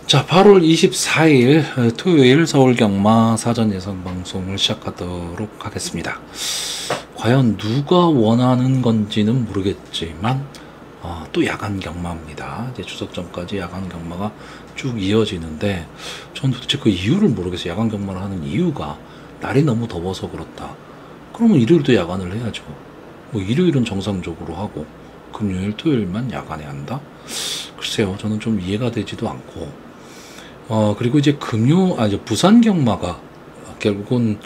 자, 8월 24일 토요일 서울 경마 사전 예상 방송을 시작하도록 하겠습니다. 과연 누가 원하는 건지는 모르겠지만 또 야간 경마입니다. 이제 추석 전까지 야간 경마가 쭉 이어지는데 전 도대체 그 이유를 모르겠어요. 야간 경마를 하는 이유가 날이 너무 더워서 그렇다. 그러면 일요일도 야간을 해야죠. 뭐 일요일은 정상적으로 하고 금요일, 토요일만 야간에 한다? 글쎄요, 저는 좀 이해가 되지도 않고 그리고 이제 이제 부산 경마가 결국은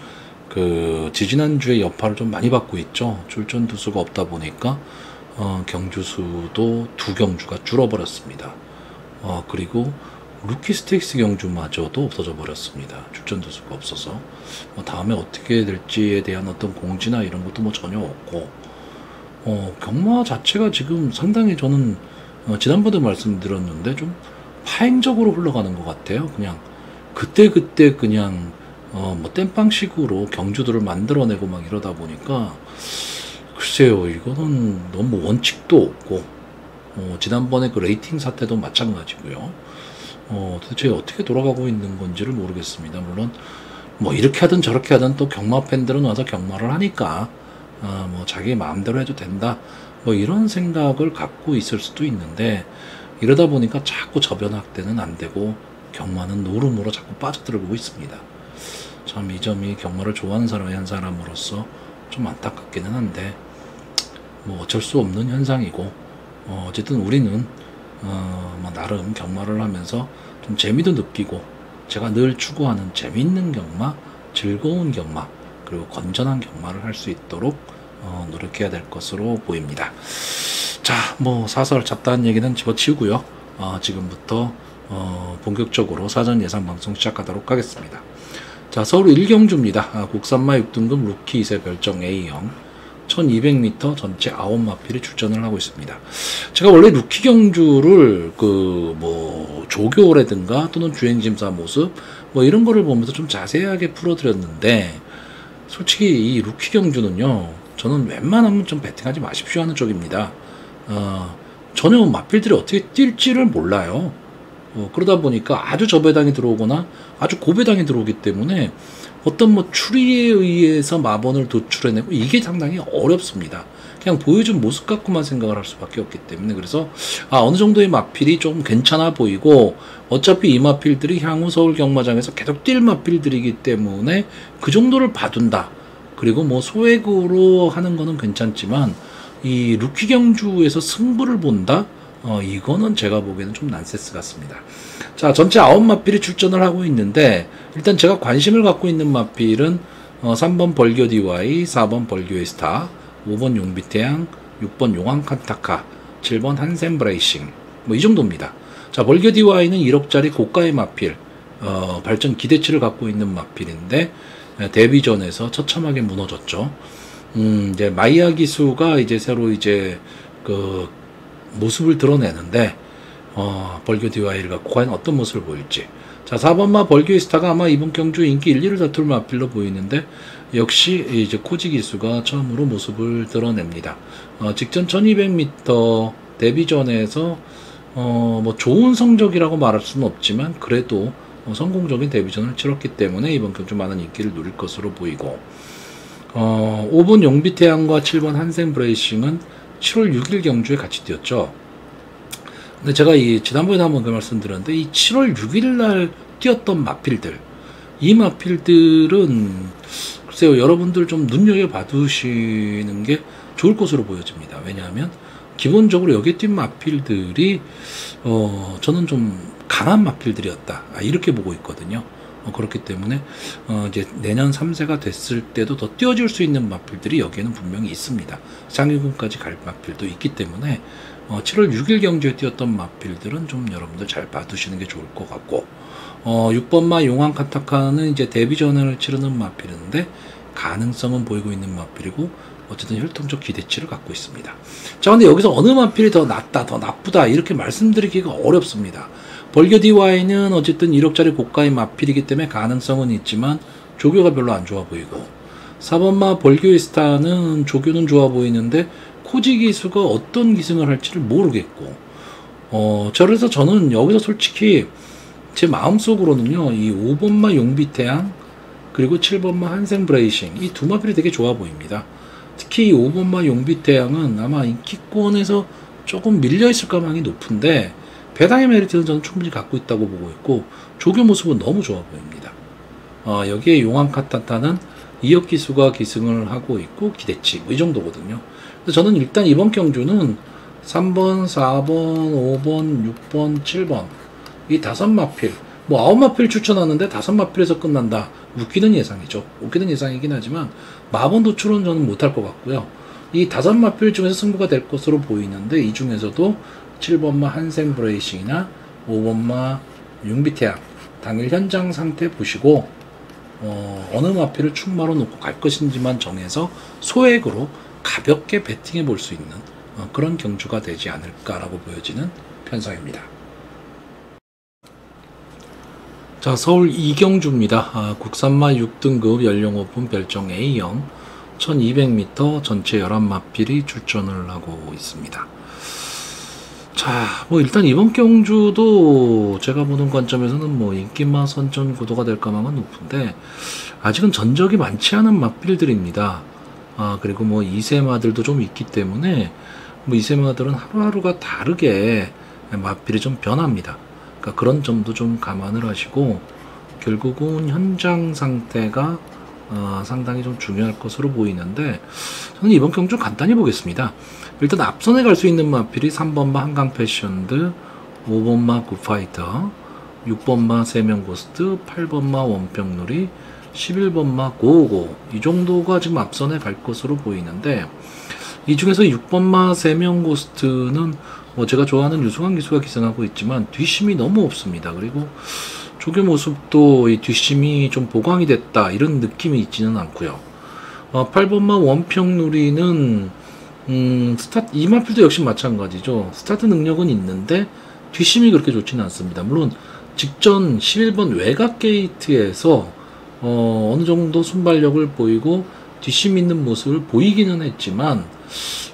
지지난주에 여파를 좀 많이 받고 있죠. 출전 두수가 없다 보니까 경주수도 두 경주가 줄어버렸습니다. 그리고 루키 스테이크스 경주마저도 없어져 버렸습니다. 출전 두수가 없어서 다음에 어떻게 될지에 대한 어떤 공지나 이런 것도 뭐 전혀 없고 경마 자체가 지금 상당히 저는 지난번에 말씀드렸는데 좀 파행적으로 흘러가는 것 같아요. 그냥 그때 그냥 뭐 땜빵식으로 경주들을 만들어내고 막 이러다 보니까 글쎄요, 이거는 너무 원칙도 없고 지난번에 그 레이팅 사태도 마찬가지고요. 도대체 어떻게 돌아가고 있는 건지를 모르겠습니다. 물론 뭐 이렇게 하든 저렇게 하든 또 경마 팬들은 와서 경마를 하니까 뭐 자기 마음대로 해도 된다, 뭐 이런 생각을 갖고 있을 수도 있는데, 이러다 보니까 자꾸 저변 확대는 안 되고 경마는 노름으로 자꾸 빠져들고 있습니다. 참 이 점이 경마를 좋아하는 사람의 한 사람으로서 좀 안타깝기는 한데 뭐 어쩔 수 없는 현상이고, 어쨌든 우리는 뭐 나름 경마를 하면서 좀 재미도 느끼고, 제가 늘 추구하는 재미있는 경마, 즐거운 경마, 그리고 건전한 경마를 할 수 있도록 노력해야 될 것으로 보입니다. 자, 뭐 사설 잡다한 얘기는 집어치우고요. 지금부터 본격적으로 사전 예상 방송 시작하도록 하겠습니다. 자, 서울 1경주입니다. 국산마 6등급 루키 2세 별정 A형 1200m 전체 9마필이 출전을 하고 있습니다. 제가 원래 루키 경주를 조교라든가 또는 주행심사 모습 뭐 이런 거를 보면서 좀 자세하게 풀어드렸는데, 솔직히 이 루키 경주는요, 저는 웬만하면 좀 배팅하지 마십시오 하는 쪽입니다. 전혀 마필들이 어떻게 뛸지를 몰라요. 그러다 보니까 아주 저배당이 들어오거나 아주 고배당이 들어오기 때문에 어떤 뭐 추리에 의해서 마번을 도출해내고 이게 상당히 어렵습니다. 그냥 보여준 모습 갖고만 생각을 할 수밖에 없기 때문에, 그래서 어느 정도의 마필이 좀 괜찮아 보이고, 어차피 이 마필들이 향후 서울 경마장에서 계속 뛸 마필들이기 때문에 그 정도를 봐둔다. 그리고 뭐 소액으로 하는 거는 괜찮지만 이 루키 경주에서 승부를 본다? 이거는 제가 보기에는 좀 난센스 같습니다. 자, 전체 9마필이 출전을 하고 있는데, 일단 제가 관심을 갖고 있는 마필은 3번 벌교 DY, 4번 벌교의 스타, 5번 용비태양, 6번 용왕 칸타카, 7번 한샘 브레이싱, 뭐 이 정도입니다. 자, 벌교 DY는 1억짜리 고가의 마필, 발전 기대치를 갖고 있는 마필인데 데뷔전에서 처참하게 무너졌죠. 이제 마이야 기수가 이제 새로 이제 모습을 드러내는데, 벌교 DY를 갖고 과연 어떤 모습을 보일지. 자, 4번마 벌교의 스타가 아마 이번 경주 인기 1, 2를 다툴 마필로 보이는데, 역시 이제 코지 기수가 처음으로 모습을 드러냅니다. 직전 1200m 데뷔전에서 뭐 좋은 성적이라고 말할 수는 없지만 그래도 성공적인 데뷔전을 치렀기 때문에 이번 경주 많은 인기를 누릴 것으로 보이고, 5번 용비태양과 7번 한샘 브레이싱은 7월 6일 경주에 같이 뛰었죠. 근데 제가 지난번에 한번 그 말씀드렸는데, 이 7월 6일 날 뛰었던 마필들, 이 마필들은 글쎄요, 여러분들 좀 눈여겨봐 두시는 게 좋을 것으로 보여집니다. 왜냐하면 기본적으로 여기에 뛴 마필들이 저는 좀 강한 마필들이었다, 이렇게 보고 있거든요. 그렇기 때문에 이제 내년 3세가 됐을 때도 더 뛰어줄 수 있는 마필들이 여기에는 분명히 있습니다. 상위군까지 갈 마필도 있기 때문에 7월 6일 경주에 뛰었던 마필들은 좀 여러분들 잘 봐두시는 게 좋을 것 같고, 6번마 용왕 카타카는 이제 데뷔전을 치르는 마필인데 가능성은 보이고 있는 마필이고, 어쨌든 혈통적 기대치를 갖고 있습니다. 자, 근데 여기서 어느 마필이 더 낫다, 더 나쁘다 이렇게 말씀드리기가 어렵습니다. 벌교 DY는 어쨌든 1억짜리 고가의 마필이기 때문에 가능성은 있지만 조교가 별로 안 좋아 보이고, 4번마 벌교의 스타는 조교는 좋아 보이는데 코지 기수가 어떤 기승을 할지를 모르겠고, 그래서 저는 여기서 솔직히 제 마음속으로는요, 이 5번마 용비태양 그리고 7번마 한생브레이싱 이 두 마필이 되게 좋아 보입니다. 특히 이 5번마 용비태양은 아마 인기권에서 조금 밀려있을 가망이 높은데 배당의 메리트는 저는 충분히 갖고 있다고 보고 있고 조교 모습은 너무 좋아 보입니다. 여기에 용왕 카타타는 2억 기수가 기승을 하고 있고 기대치 뭐 이 정도거든요. 그래서 저는 일단 이번 경주는 3번, 4번, 5번, 6번, 7번 이 5마필 뭐 9마필 추천하는데 5마필에서 끝난다. 웃기는 예상이죠. 웃기는 예상이긴 하지만 마번 도출은 저는 못할 것 같고요. 이 5마필 중에서 승부가 될 것으로 보이는데 이 중에서도 7번마 한생브레이싱이나 5번마 융비태양 당일 현장 상태 보시고 어느 마필을 충마로 놓고 갈 것인지만 정해서 소액으로 가볍게 배팅해 볼 수 있는 그런 경주가 되지 않을까라고 보여지는 편성입니다. 자, 서울 이경주입니다. 국산마 6등급 연령 오픈 별정 A형 1200m 전체 11마필이 출전을 하고 있습니다. 자, 뭐 일단 이번 경주도 제가 보는 관점에서는 뭐 인기마 선전 구도가 될 가망은 높은데 아직은 전적이 많지 않은 마필들입니다. 그리고 뭐 2세마들도 좀 있기 때문에 뭐 2세마들은 하루하루가 다르게 마필이 좀 변합니다. 그러니까 그런 점도 좀 감안을 하시고 결국은 현장 상태가 상당히 좀 중요할 것으로 보이는데 저는 이번 경주 간단히 보겠습니다. 일단 앞선에 갈 수 있는 마필이 3번마 한강패션드, 5번마 굿파이터, 6번마 세명고스트, 8번마 원평놀이, 11번마 고오고 이 정도가 지금 앞선에 갈 것으로 보이는데 이 중에서 6번마 세명고스트는 뭐 제가 좋아하는 유승환 기수가 기승하고 있지만 뒷심이 너무 없습니다. 그리고 조교 모습도 이 뒷심이 좀 보강이 됐다 이런 느낌이 있지는 않고요. 8번마 원평누리는 스타트 이마필도 역시 마찬가지죠. 스타트 능력은 있는데 뒷심이 그렇게 좋지는 않습니다. 물론 직전 11번 외곽 게이트에서 어느 정도 순발력을 보이고 뒷심 있는 모습을 보이기는 했지만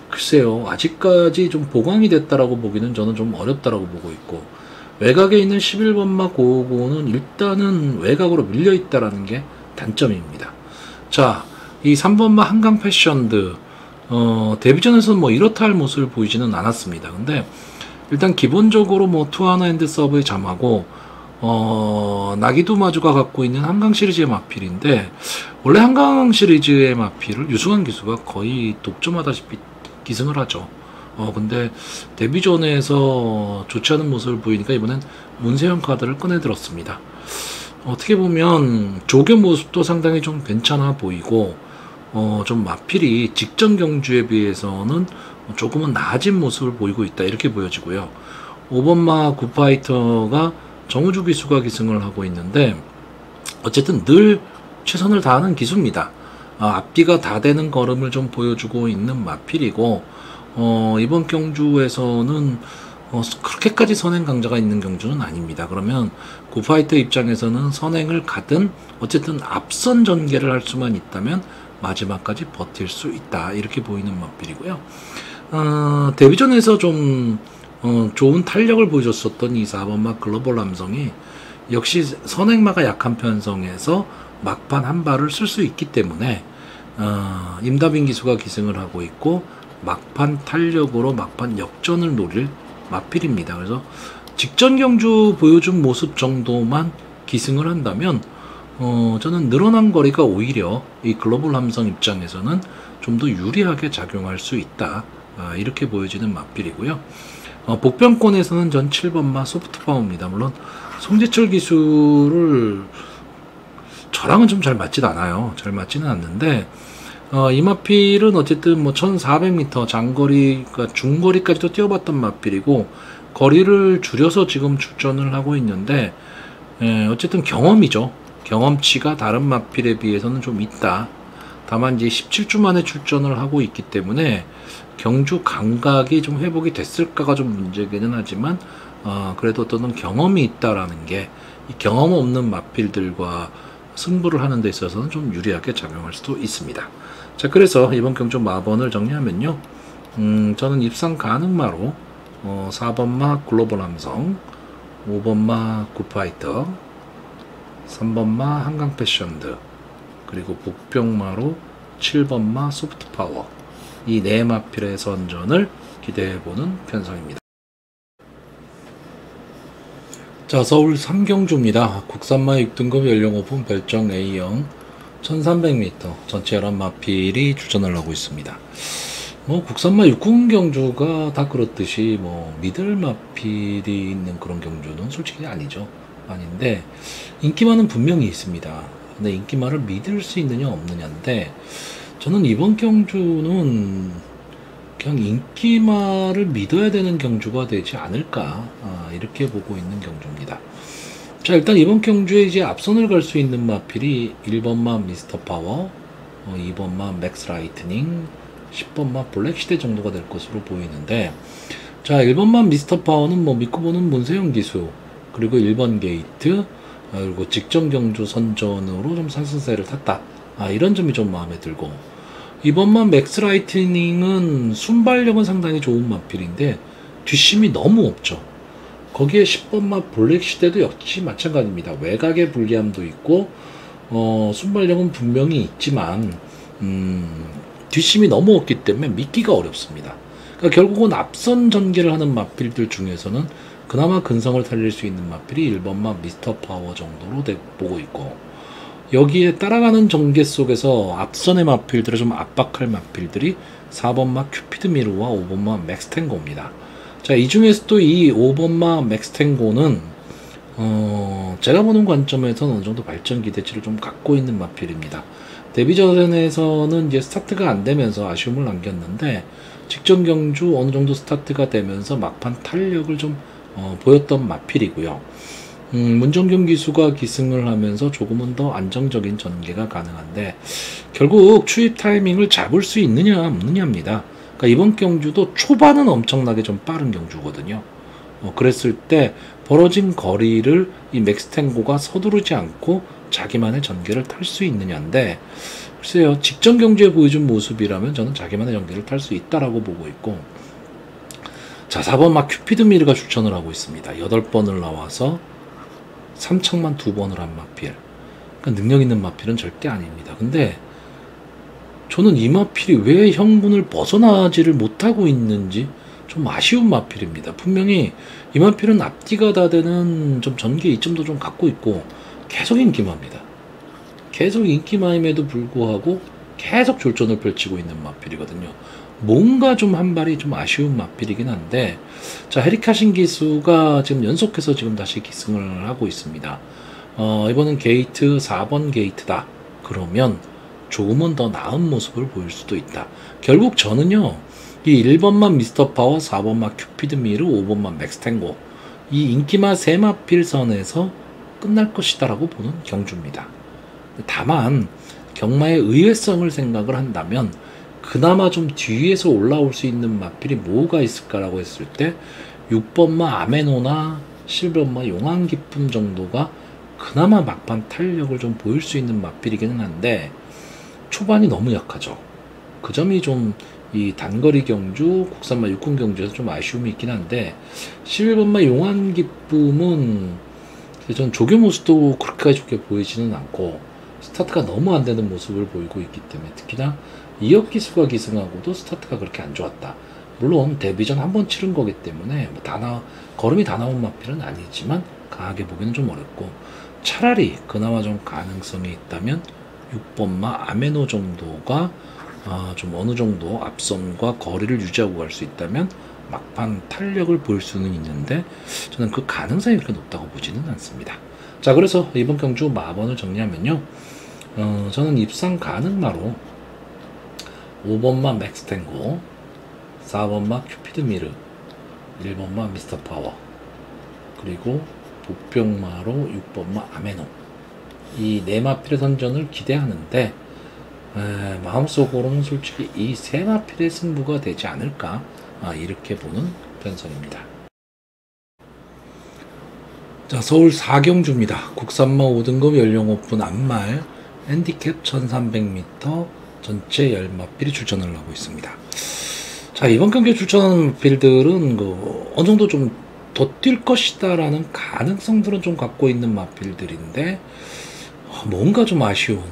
글쎄요, 아직까지 좀 보강이 됐다라고 보기는 저는 좀 어렵다라고 보고 있고 외곽에 있는 11번마 고오고는 일단은 외곽으로 밀려있다라는 게 단점입니다. 자, 이 3번마 한강패션드 데뷔전에서는 뭐 이렇다 할 모습을 보이지는 않았습니다. 근데 일단 기본적으로 뭐 투하나 핸드 서브의 잠하고 나기도 마주가 갖고 있는 한강 시리즈의 마필인데 원래 한강 시리즈의 마필을 유승환 기수가 거의 독점하다시피 기승을 하죠. 근데 데뷔전에서 좋지 않은 모습을 보이니까 이번엔 문세영 카드를 꺼내 들었습니다. 어떻게 보면 조교 모습도 상당히 좀 괜찮아 보이고 좀 마필이 직전 경주에 비해서는 조금은 나아진 모습을 보이고 있다 이렇게 보여지고요. 5번마 굿파이터가 정우주 기수가 기승을 하고 있는데 어쨌든 늘 최선을 다하는 기수입니다. 앞뒤가 다 되는 걸음을 좀 보여주고 있는 마필이고 이번 경주에서는 그렇게까지 선행 강자가 있는 경주는 아닙니다. 그러면 굿파이터 입장에서는 선행을 가든 어쨌든 앞선 전개를 할 수만 있다면 마지막까지 버틸 수 있다 이렇게 보이는 마필이고요. 데뷔전에서 좀 좋은 탄력을 보여줬었던 이 4번마 글로벌 남성이 역시 선행마가 약한 편성에서 막판 한 발을 쓸 수 있기 때문에 임다빈 기수가 기승을 하고 있고 막판 탄력으로 막판 역전을 노릴 마필입니다. 그래서 직전 경주 보여준 모습 정도만 기승을 한다면 저는 늘어난 거리가 오히려 이 글로벌 함성 입장에서는 좀 더 유리하게 작용할 수 있다 이렇게 보여지는 마필이고요. 복병권에서는 전 7번마 소프트파워입니다. 물론 송재철 기수를 저랑은 좀 잘 맞지도 않아요. 잘 맞지는 않는데 이 마필은 어쨌든 뭐 1400m 장거리, 그러니까 중거리까지도 뛰어봤던 마필이고 거리를 줄여서 지금 출전을 하고 있는데 어쨌든 경험이죠. 경험치가 다른 마필에 비해서는 좀 있다. 다만 이제 17주 만에 출전을 하고 있기 때문에 경주 감각이 좀 회복이 됐을까가 좀 문제기는 하지만 그래도 어떤 경험이 있다라는 게 이 경험 없는 마필들과 승부를 하는 데 있어서는 좀 유리하게 작용할 수도 있습니다. 자, 그래서 이번 경주 마번을 정리하면요. 저는 입상 가능마로 4번마 글로벌 함성, 5번마 굿파이터, 3번마 한강패션드, 그리고 복병마로 7번마 소프트파워, 이 네 마필의 선전을 기대해보는 편성입니다. 자, 서울 3경주입니다. 국산마 6등급 연령 오픈 별정 A형 1300m 전체 11마필이 출전을 하고 있습니다. 국산마 6군 경주가 다 그렇듯이 미들 마필이 있는 그런 경주는 솔직히 아니죠. 아닌데 인기마는 분명히 있습니다. 근데 인기마를 믿을 수 있느냐 없느냐인데, 저는 이번 경주는 그냥 인기마를 믿어야 되는 경주가 되지 않을까, 이렇게 보고 있는 경주입니다. 자, 일단 이번 경주에 이제 앞선을 갈 수 있는 마필이 1번마 미스터 파워, 2번마 맥스 라이트닝, 10번마 블랙시대 정도가 될 것으로 보이는데, 자, 1번마 미스터 파워는 믿고 보는 문세영 기수, 그리고 1번 게이트, 그리고 직전 경주 선전으로 좀 상승세를 탔다, 이런 점이 좀 마음에 들고, 2번마 맥스 라이트닝은 순발력은 상당히 좋은 마필인데 뒷심이 너무 없죠. 거기에 10번마 블랙시대도 역시 마찬가지입니다. 외곽의 불리함도 있고 순발력은 분명히 있지만 뒷심이 너무 없기 때문에 믿기가 어렵습니다. 그러니까 결국은 앞선 전개를 하는 마필들 중에서는 그나마 근성을 살릴 수 있는 마필이 1번마 미스터 파워 정도로 보고 있고, 여기에 따라가는 전개 속에서 앞선의 마필들을 좀 압박할 마필들이 4번마 큐피드 미르와 5번마 맥스탱고입니다. 자, 이 중에서도 이 5번마 맥스탱고는 제가 보는 관점에서는 어느 정도 발전 기대치를 좀 갖고 있는 마필입니다. 데뷔전에서는 이제 스타트가 안 되면서 아쉬움을 남겼는데, 직전 경주 어느 정도 스타트가 되면서 막판 탄력을 좀 보였던 마필이고요. 문정균 기수가 기승을 하면서 조금은 더 안정적인 전개가 가능한데, 결국 추입 타이밍을 잡을 수 있느냐 없느냐입니다. 그러니까 이번 경주도 초반은 엄청나게 좀 빠른 경주거든요. 그랬을 때 벌어진 거리를 이 맥스탱고가 서두르지 않고 자기만의 전개를 탈 수 있느냐인데, 글쎄요, 직전 경주에 보여준 모습이라면 저는 자기만의 전개를 탈 수 있다라고 보고 있고, 자, 4번마 큐피드 미르가 추천을 하고 있습니다. 8번을 나와서 3척만 2번을 한 마필. 그러니까 능력 있는 마필은 절대 아닙니다. 근데 저는 이 마필이 왜 형분을 벗어나지를 못하고 있는지 좀 아쉬운 마필입니다. 분명히 이 마필은 앞뒤가 다 되는 좀 전개 이점도 좀 갖고 있고 계속 인기마입니다. 계속 인기마임에도 불구하고 계속 졸전을 펼치고 있는 마필이거든요. 뭔가 좀 한 발이 좀 아쉬운 마필이긴 한데, 자, 헤리카신 기수가 지금 연속해서 지금 다시 기승을 하고 있습니다. 이번엔 게이트 4번 게이트다. 그러면 조금은 더 나은 모습을 보일 수도 있다. 결국 저는요, 이 1번만 미스터 파워, 4번만 큐피드 미르, 5번만 맥스탱고, 이 인기마 세 마필 선에서 끝날 것이다 라고 보는 경주입니다. 다만 경마의 의외성을 생각을 한다면 그나마 좀 뒤에서 올라올 수 있는 마필이 뭐가 있을까라고 했을 때 6번마 아메노나 7번마 용왕기쁨 정도가 그나마 막판 탄력을 좀 보일 수 있는 마필이기는 한데 초반이 너무 약하죠. 그 점이 좀 이 단거리 경주, 국산마 6군 경주에서 좀 아쉬움이 있긴 한데, 11번마 용왕기쁨은 전 조교 모습도 그렇게까지 좋게 보이지는 않고 스타트가 너무 안 되는 모습을 보이고 있기 때문에, 특히나 이혁 기수가 기승하고도 스타트가 그렇게 안 좋았다. 물론 데뷔전 한 번 치른 거기 때문에 걸음이 다 나온 마필은 아니지만 강하게 보기는 좀 어렵고, 차라리 그나마 좀 가능성이 있다면 6번마 아메노 정도가 좀 어느 정도 앞선과 거리를 유지하고 갈 수 있다면 막판 탄력을 보일 수는 있는데, 저는 그 가능성이 그렇게 높다고 보지는 않습니다. 자, 그래서 이번 경주 마번을 정리하면요, 저는 입상 가능마로 5번마 맥스탱고, 4번마 큐피드 미르, 1번마 미스터 파워, 그리고 복병마로 6번마 아메노, 이 네 마필의 선전을 기대하는데, 마음속으로는 솔직히 이 세 마필의 승부가 되지 않을까, 이렇게 보는 편성입니다. 자, 서울 4경주입니다. 국산마 5등급 연령 오픈 앞말 핸디캡 1300m 전체 10마필이 출전을 하고 있습니다. 자, 이번 경기에 출전하는 마필들은 어느 정도 좀 더 뛸 것이다라는 가능성들은 좀 갖고 있는 마필들인데 뭔가 좀 아쉬운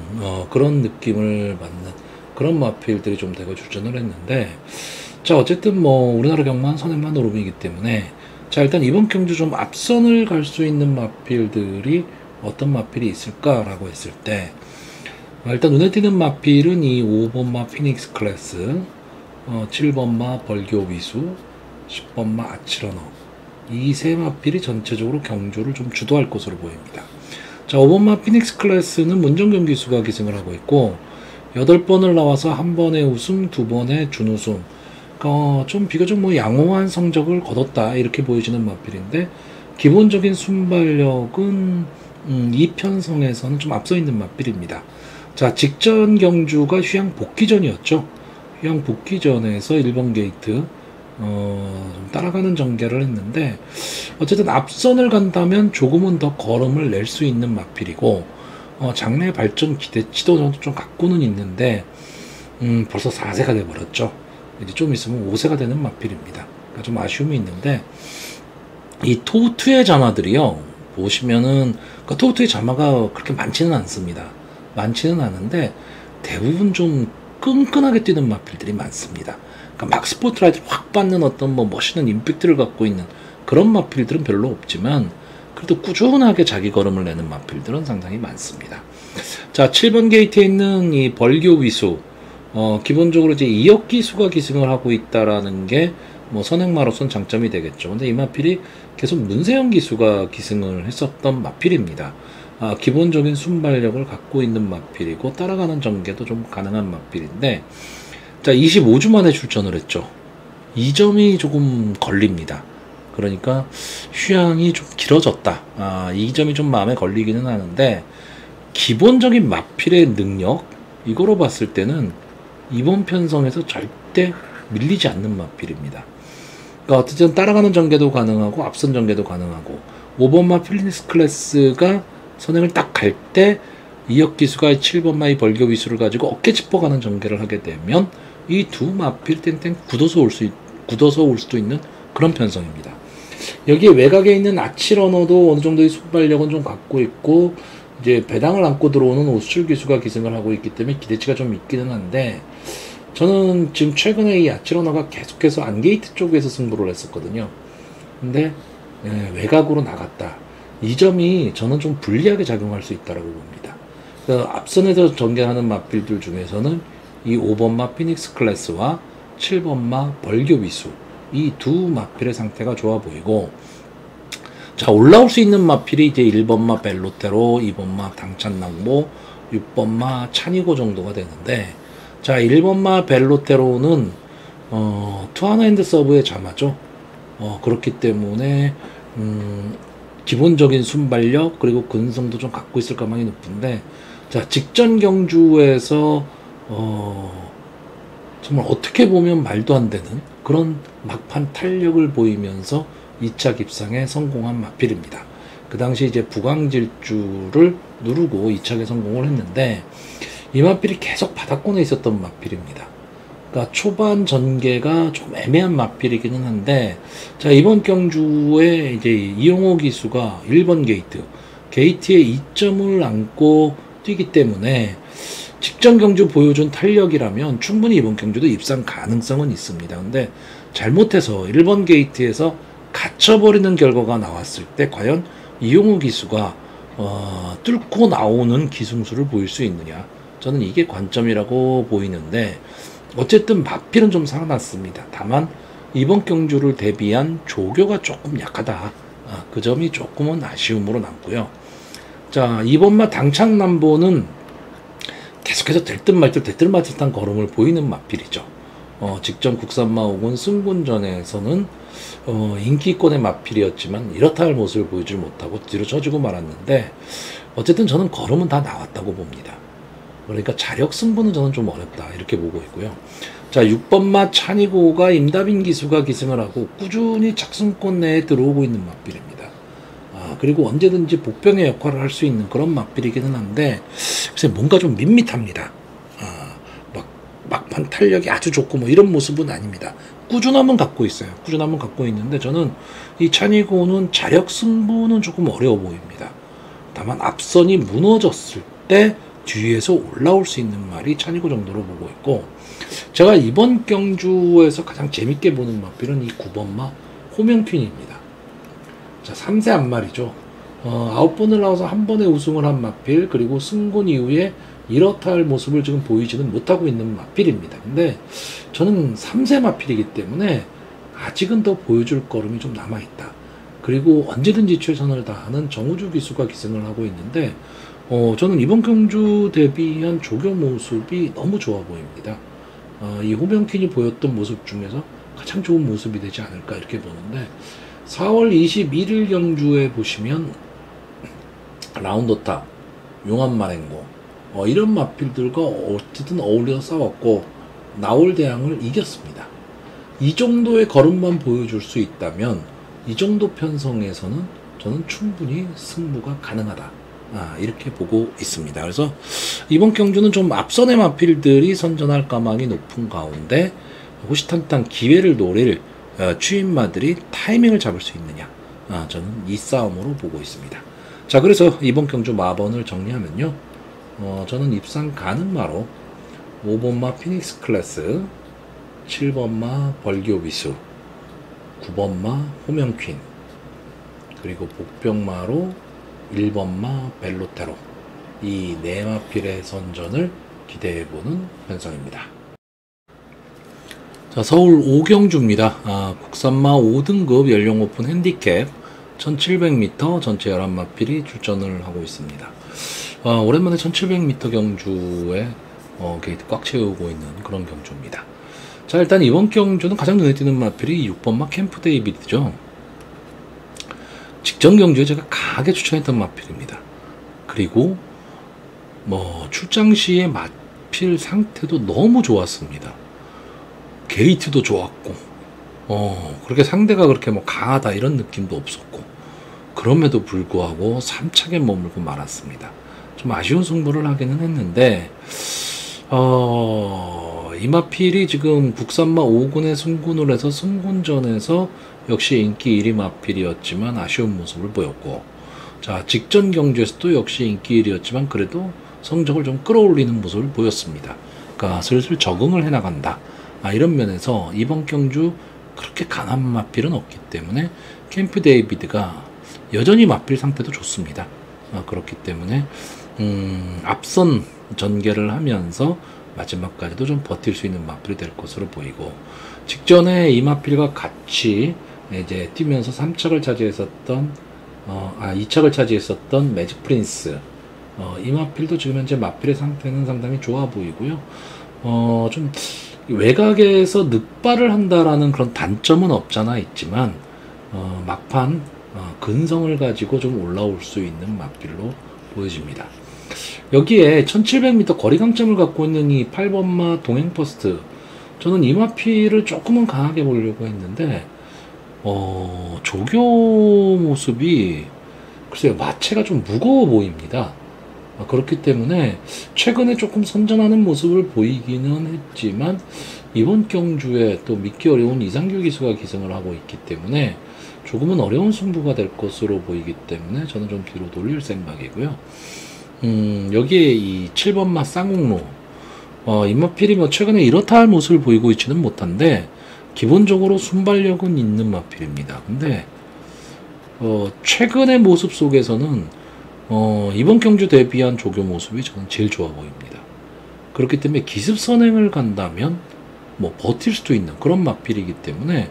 그런 느낌을 받는 그런 마필들이 좀 대거 출전을 했는데, 자 어쨌든 뭐 우리나라 경마는 선행만 오름이기 때문에 자 일단 이번 경주 좀 앞선을 갈 수 있는 마필들이 어떤 마필이 있을까라고 했을 때 일단 눈에 띄는 마필은 이 5번마 피닉스 클래스, 7번마 벌교 위수, 10번마 아치러너, 이 세 마필이 전체적으로 경주를 좀 주도할 것으로 보입니다. 자 5번마 피닉스 클래스는 문정경 기수가 기승을 하고 있고 8번을 나와서 1번의 우승, 2번의 준우승, 좀 비교적 뭐 양호한 성적을 거뒀다 이렇게 보여지는 마필인데, 기본적인 순발력은 이 편성에서는 좀 앞서 있는 마필입니다. 자 직전 경주가 휴양 복귀전이었죠. 휴양 복귀전에서 1번 게이트 좀 따라가는 전개를 했는데, 어쨌든 앞선을 간다면 조금은 더 걸음을 낼 수 있는 마필이고, 장래 발전 기대치도 좀 갖고는 있는데 벌써 4세가 돼버렸죠. 이제 좀 있으면 5세가 되는 마필입니다. 그러니까 좀 아쉬움이 있는데, 이 토2의 자마들이요 보시면은 토2의 자마가 그렇게 많지는 않습니다. 많지는 않은데 대부분 좀 끈끈하게 뛰는 마필들이 많습니다. 그러니까 막 스포트라이트를 확 받는 어떤 뭐 멋있는 임팩트를 갖고 있는 그런 마필들은 별로 없지만 그래도 꾸준하게 자기 걸음을 내는 마필들은 상당히 많습니다. 자 7번 게이트에 있는 이 벌교 위수, 기본적으로 이제 이역 기수가 기승을 하고 있다라는 게 뭐 선행마로선 장점이 되겠죠. 근데 이 마필이 계속 문세영 기수가 기승을 했었던 마필입니다. 기본적인 순발력을 갖고 있는 마필이고 따라가는 전개도 좀 가능한 마필인데, 자 25주 만에 출전을 했죠. 이 점이 조금 걸립니다. 그러니까 휴양이 좀 길어졌다. 이 점이 좀 마음에 걸리기는 하는데, 기본적인 마필의 능력 이거로 봤을 때는 이번 편성에서 절대 밀리지 않는 마필입니다. 그러니까 어쨌든 따라가는 전개도 가능하고 앞선 전개도 가능하고, 5번마 필리니스 클래스가 선행을 딱 갈 때 이역 기수가 7번마의 벌교 위수를 가지고 어깨 짚어가는 전개를 하게 되면 이 두 마필 땡땡 굳어서 올 수도 있는 그런 편성입니다. 여기에 외곽에 있는 아치러너도 어느 정도의 순발력은 좀 갖고 있고, 이제 배당을 안고 들어오는 오수철 기수가 기승을 하고 있기 때문에 기대치가 좀 있기는 한데, 저는 지금 최근에 이 아치러너가 계속해서 안게이트 쪽에서 승부를 했었거든요. 근데 외곽으로 나갔다. 이 점이 저는 좀 불리하게 작용할 수 있다고 봅니다. 앞선에서 전개하는 마필들 중에서는 이 5번마 피닉스 클래스와 7번마 벌교 위수, 이 두 마필의 상태가 좋아 보이고, 자 올라올 수 있는 마필이 이제 1번마 벨로테로, 2번마 당찬낭보, 6번마 찬이고 정도가 되는데, 자 1번마 벨로테로는 투하나핸드 서브의 자마죠. 그렇기 때문에 기본적인 순발력 그리고 근성도 좀 갖고 있을 가망이 높은데, 자 직전 경주에서 정말 어떻게 보면 말도 안 되는 그런 막판 탄력을 보이면서 2차 입상에 성공한 마필입니다. 그 당시 이제 부광질주를 누르고 2차에 성공을 했는데, 이 마필이 계속 바닥권에 있었던 마필입니다. 그러니까 초반 전개가 좀 애매한 마필이기는 한데, 자 이번 경주에 이제 이용호 기수가 1번 게이트에 2점을 안고 뛰기 때문에 직전 경주 보여준 탄력이라면 충분히 이번 경주도 입상 가능성은 있습니다. 근데 잘못해서 1번 게이트에서 갇혀버리는 결과가 나왔을 때 과연 이용호 기수가 뚫고 나오는 기승수를 보일 수 있느냐, 저는 이게 관점이라고 보이는데, 어쨌든 마필은 좀 살아났습니다. 다만 이번 경주를 대비한 조교가 조금 약하다. 그 점이 조금은 아쉬움으로 남고요. 자 2번마 당창남보는 계속해서 될 듯 말 듯한 걸음을 보이는 마필이죠. 직전 국산마 혹은 승군전에서는 인기권의 마필이었지만 이렇다 할 모습을 보이지 못하고 뒤로 져주고 말았는데, 어쨌든 저는 걸음은 다 나왔다고 봅니다. 그러니까 자력 승부는 저는 좀 어렵다 이렇게 보고 있고요. 자 6번마 찬이고가 임다빈 기수가 기승을 하고 꾸준히 착승권 내에 들어오고 있는 마필입니다. 그리고 언제든지 복병의 역할을 할 수 있는 그런 마필이기는 한데, 글쎄 뭔가 좀 밋밋합니다. 막판 탄력이 아주 좋고 뭐 이런 모습은 아닙니다. 꾸준함은 갖고 있어요. 꾸준함은 갖고 있는데 저는 이 찬이고는 자력 승부는 조금 어려워 보입니다. 다만 앞선이 무너졌을 때 뒤에서 올라올 수 있는 말이 찬이고 정도로 보고 있고, 제가 이번 경주에서 가장 재밌게 보는 마필은 이 9번마 호명퀸입니다. 자, 3세 한 마리죠. 9번을 나와서 한 번에 우승을 한 마필, 그리고 승군 이후에 이렇다 할 모습을 지금 보이지는 못하고 있는 마필입니다. 근데 저는 3세 마필이기 때문에 아직은 더 보여줄 걸음이 좀 남아있다. 그리고 언제든지 최선을 다하는 정우주 기수가 기승을 하고 있는데, 저는 이번 경주 대비한 조교 모습이 너무 좋아 보입니다. 이 호명퀸이 보였던 모습 중에서 가장 좋은 모습이 되지 않을까 이렇게 보는데, 4월 21일 경주에 보시면 라운드타, 용암만행고 이런 마필들과 어쨌든 어울려서 싸웠고 나올대항을 이겼습니다. 이 정도의 걸음만 보여줄 수 있다면 이 정도 편성에서는 저는 충분히 승부가 가능하다, 이렇게 보고 있습니다. 그래서 이번 경주는 좀 앞선의 마필들이 선전할 가망이 높은 가운데 호시탐탐 기회를 노릴 추임마들이 타이밍을 잡을 수 있느냐, 저는 이 싸움으로 보고 있습니다. 자, 그래서 이번 경주 마번을 정리하면요, 저는 입상 가능마로 5번마 피닉스 클래스, 7번마 벌기오비수, 9번마 호명퀸, 그리고 복병마로 1번마 벨로테로, 이 네 마필의 선전을 기대해보는 편성입니다. 자, 서울 5경주입니다. 국산마 5등급 연령 오픈 핸디캡 1700m 전체 11마필이 출전을 하고 있습니다. 오랜만에 1700m 경주에 게이트 꽉 채우고 있는 그런 경주입니다. 자, 일단 이번 경주는 가장 눈에 띄는 마필이 6번마 캠프 데이비드죠. 직전 경주에 제가 강하게 추천했던 마필입니다. 그리고 출장 시의 마필 상태도 너무 좋았습니다. 게이트도 좋았고, 그렇게 상대가 그렇게 강하다 이런 느낌도 없었고, 그럼에도 불구하고 3착에 머물고 말았습니다. 좀 아쉬운 승부를 하기는 했는데, 이 마필이 지금 국산마 5군에 승군을 해서 승군전에서 역시 인기 1위 마필이었지만 아쉬운 모습을 보였고, 자, 직전 경주에서도 역시 인기 1위였지만 그래도 성적을 좀 끌어올리는 모습을 보였습니다. 그러니까 슬슬 적응을 해나간다, 이런 면에서 이번 경주 그렇게 강한 마필은 없기 때문에 캠프 데이비드가 여전히 마필 상태도 좋습니다. 그렇기 때문에 앞선 전개를 하면서 마지막까지도 좀 버틸 수 있는 마필이 될 것으로 보이고, 직전에 이 마필과 같이 이제 뛰면서 3착을 차지했었던 2착을 차지했었던 매직 프린스, 이 마필도 지금 현재 마필의 상태는 상당히 좋아 보이고요. 좀 외곽에서 늑발을 한다라는 그런 단점은 없잖아 있지만, 막판 근성을 가지고 좀 올라올 수 있는 마필로 보여집니다. 여기에 1700m 거리 강점을 갖고 있는 이 8번마 동행퍼스트, 저는 이 마필을 조금은 강하게 보려고 했는데 조교 모습이 글쎄요, 마체가 좀 무거워 보입니다. 그렇기 때문에 최근에 조금 선전하는 모습을 보이기는 했지만 이번 경주에 또 믿기 어려운 이상규 기수가 기승을 하고 있기 때문에 조금은 어려운 승부가 될 것으로 보이기 때문에 저는 좀 뒤로 돌릴 생각이고요. 여기에 이 7번마 쌍옥로, 이 마필이 최근에 이렇다 할 모습을 보이고 있지는 못한데 기본적으로 순발력은 있는 마필입니다. 근데 최근의 모습 속에서는 이번 경주 대비한 조교 모습이 저는 제일 좋아 보입니다. 그렇기 때문에 기습 선행을 간다면 버틸 수도 있는 그런 마필이기 때문에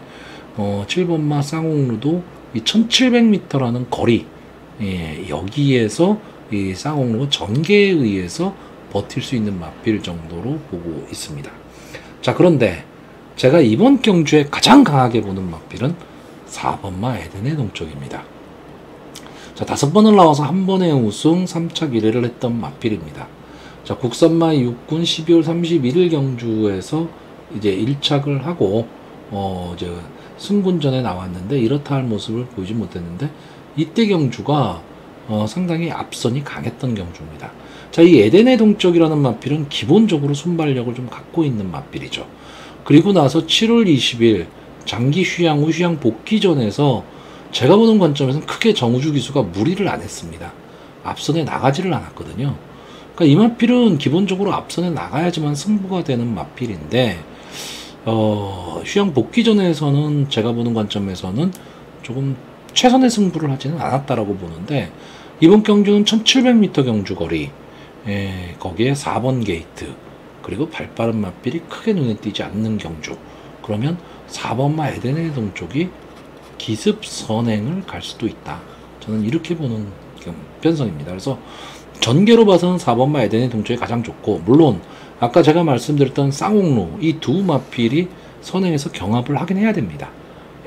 7번마 쌍옥루도 이 1700m라는 거리, 여기에서 이 쌍옥루 전개에 의해서 버틸 수 있는 마필 정도로 보고 있습니다. 자, 그런데 제가 이번 경주에 가장 강하게 보는 마필은 4번마 에덴의 동쪽입니다. 자, 5번을 나와서 한 번에 우승 3착 1회를 했던 마필입니다. 자, 국산마 6군 12월 31일 경주에서 이제 1착을 하고 이제 승군전에 나왔는데 이렇다 할 모습을 보이지 못했는데, 이때 경주가 상당히 앞선이 강했던 경주입니다. 자, 이 에덴의 동쪽이라는 마필은 기본적으로 순발력을 좀 갖고 있는 마필이죠. 그리고 나서 7월 20일 장기 휴양 후 휴양 복귀전에서 제가 보는 관점에서는 크게 정우주 기수가 무리를 안 했습니다. 앞선에 나가지를 않았거든요. 그러니까 이 마필은 기본적으로 앞선에 나가야지만 승부가 되는 마필인데 휴양 복귀전에서는 제가 보는 관점에서는 조금 최선의 승부를 하지는 않았다라고 보는데, 이번 경주는 1700m 경주 거리, 거기에 4번 게이트, 그리고 발빠른 마필이 크게 눈에 띄지 않는 경주, 그러면 4번마 에덴의 동쪽이 기습 선행을 갈 수도 있다. 저는 이렇게 보는 편성입니다. 그래서 전개로 봐서는 4번마 에덴의 동쪽이 가장 좋고, 물론 아까 제가 말씀드렸던 쌍옥로 이 두 마필이 선행에서 경합을 하긴 해야 됩니다.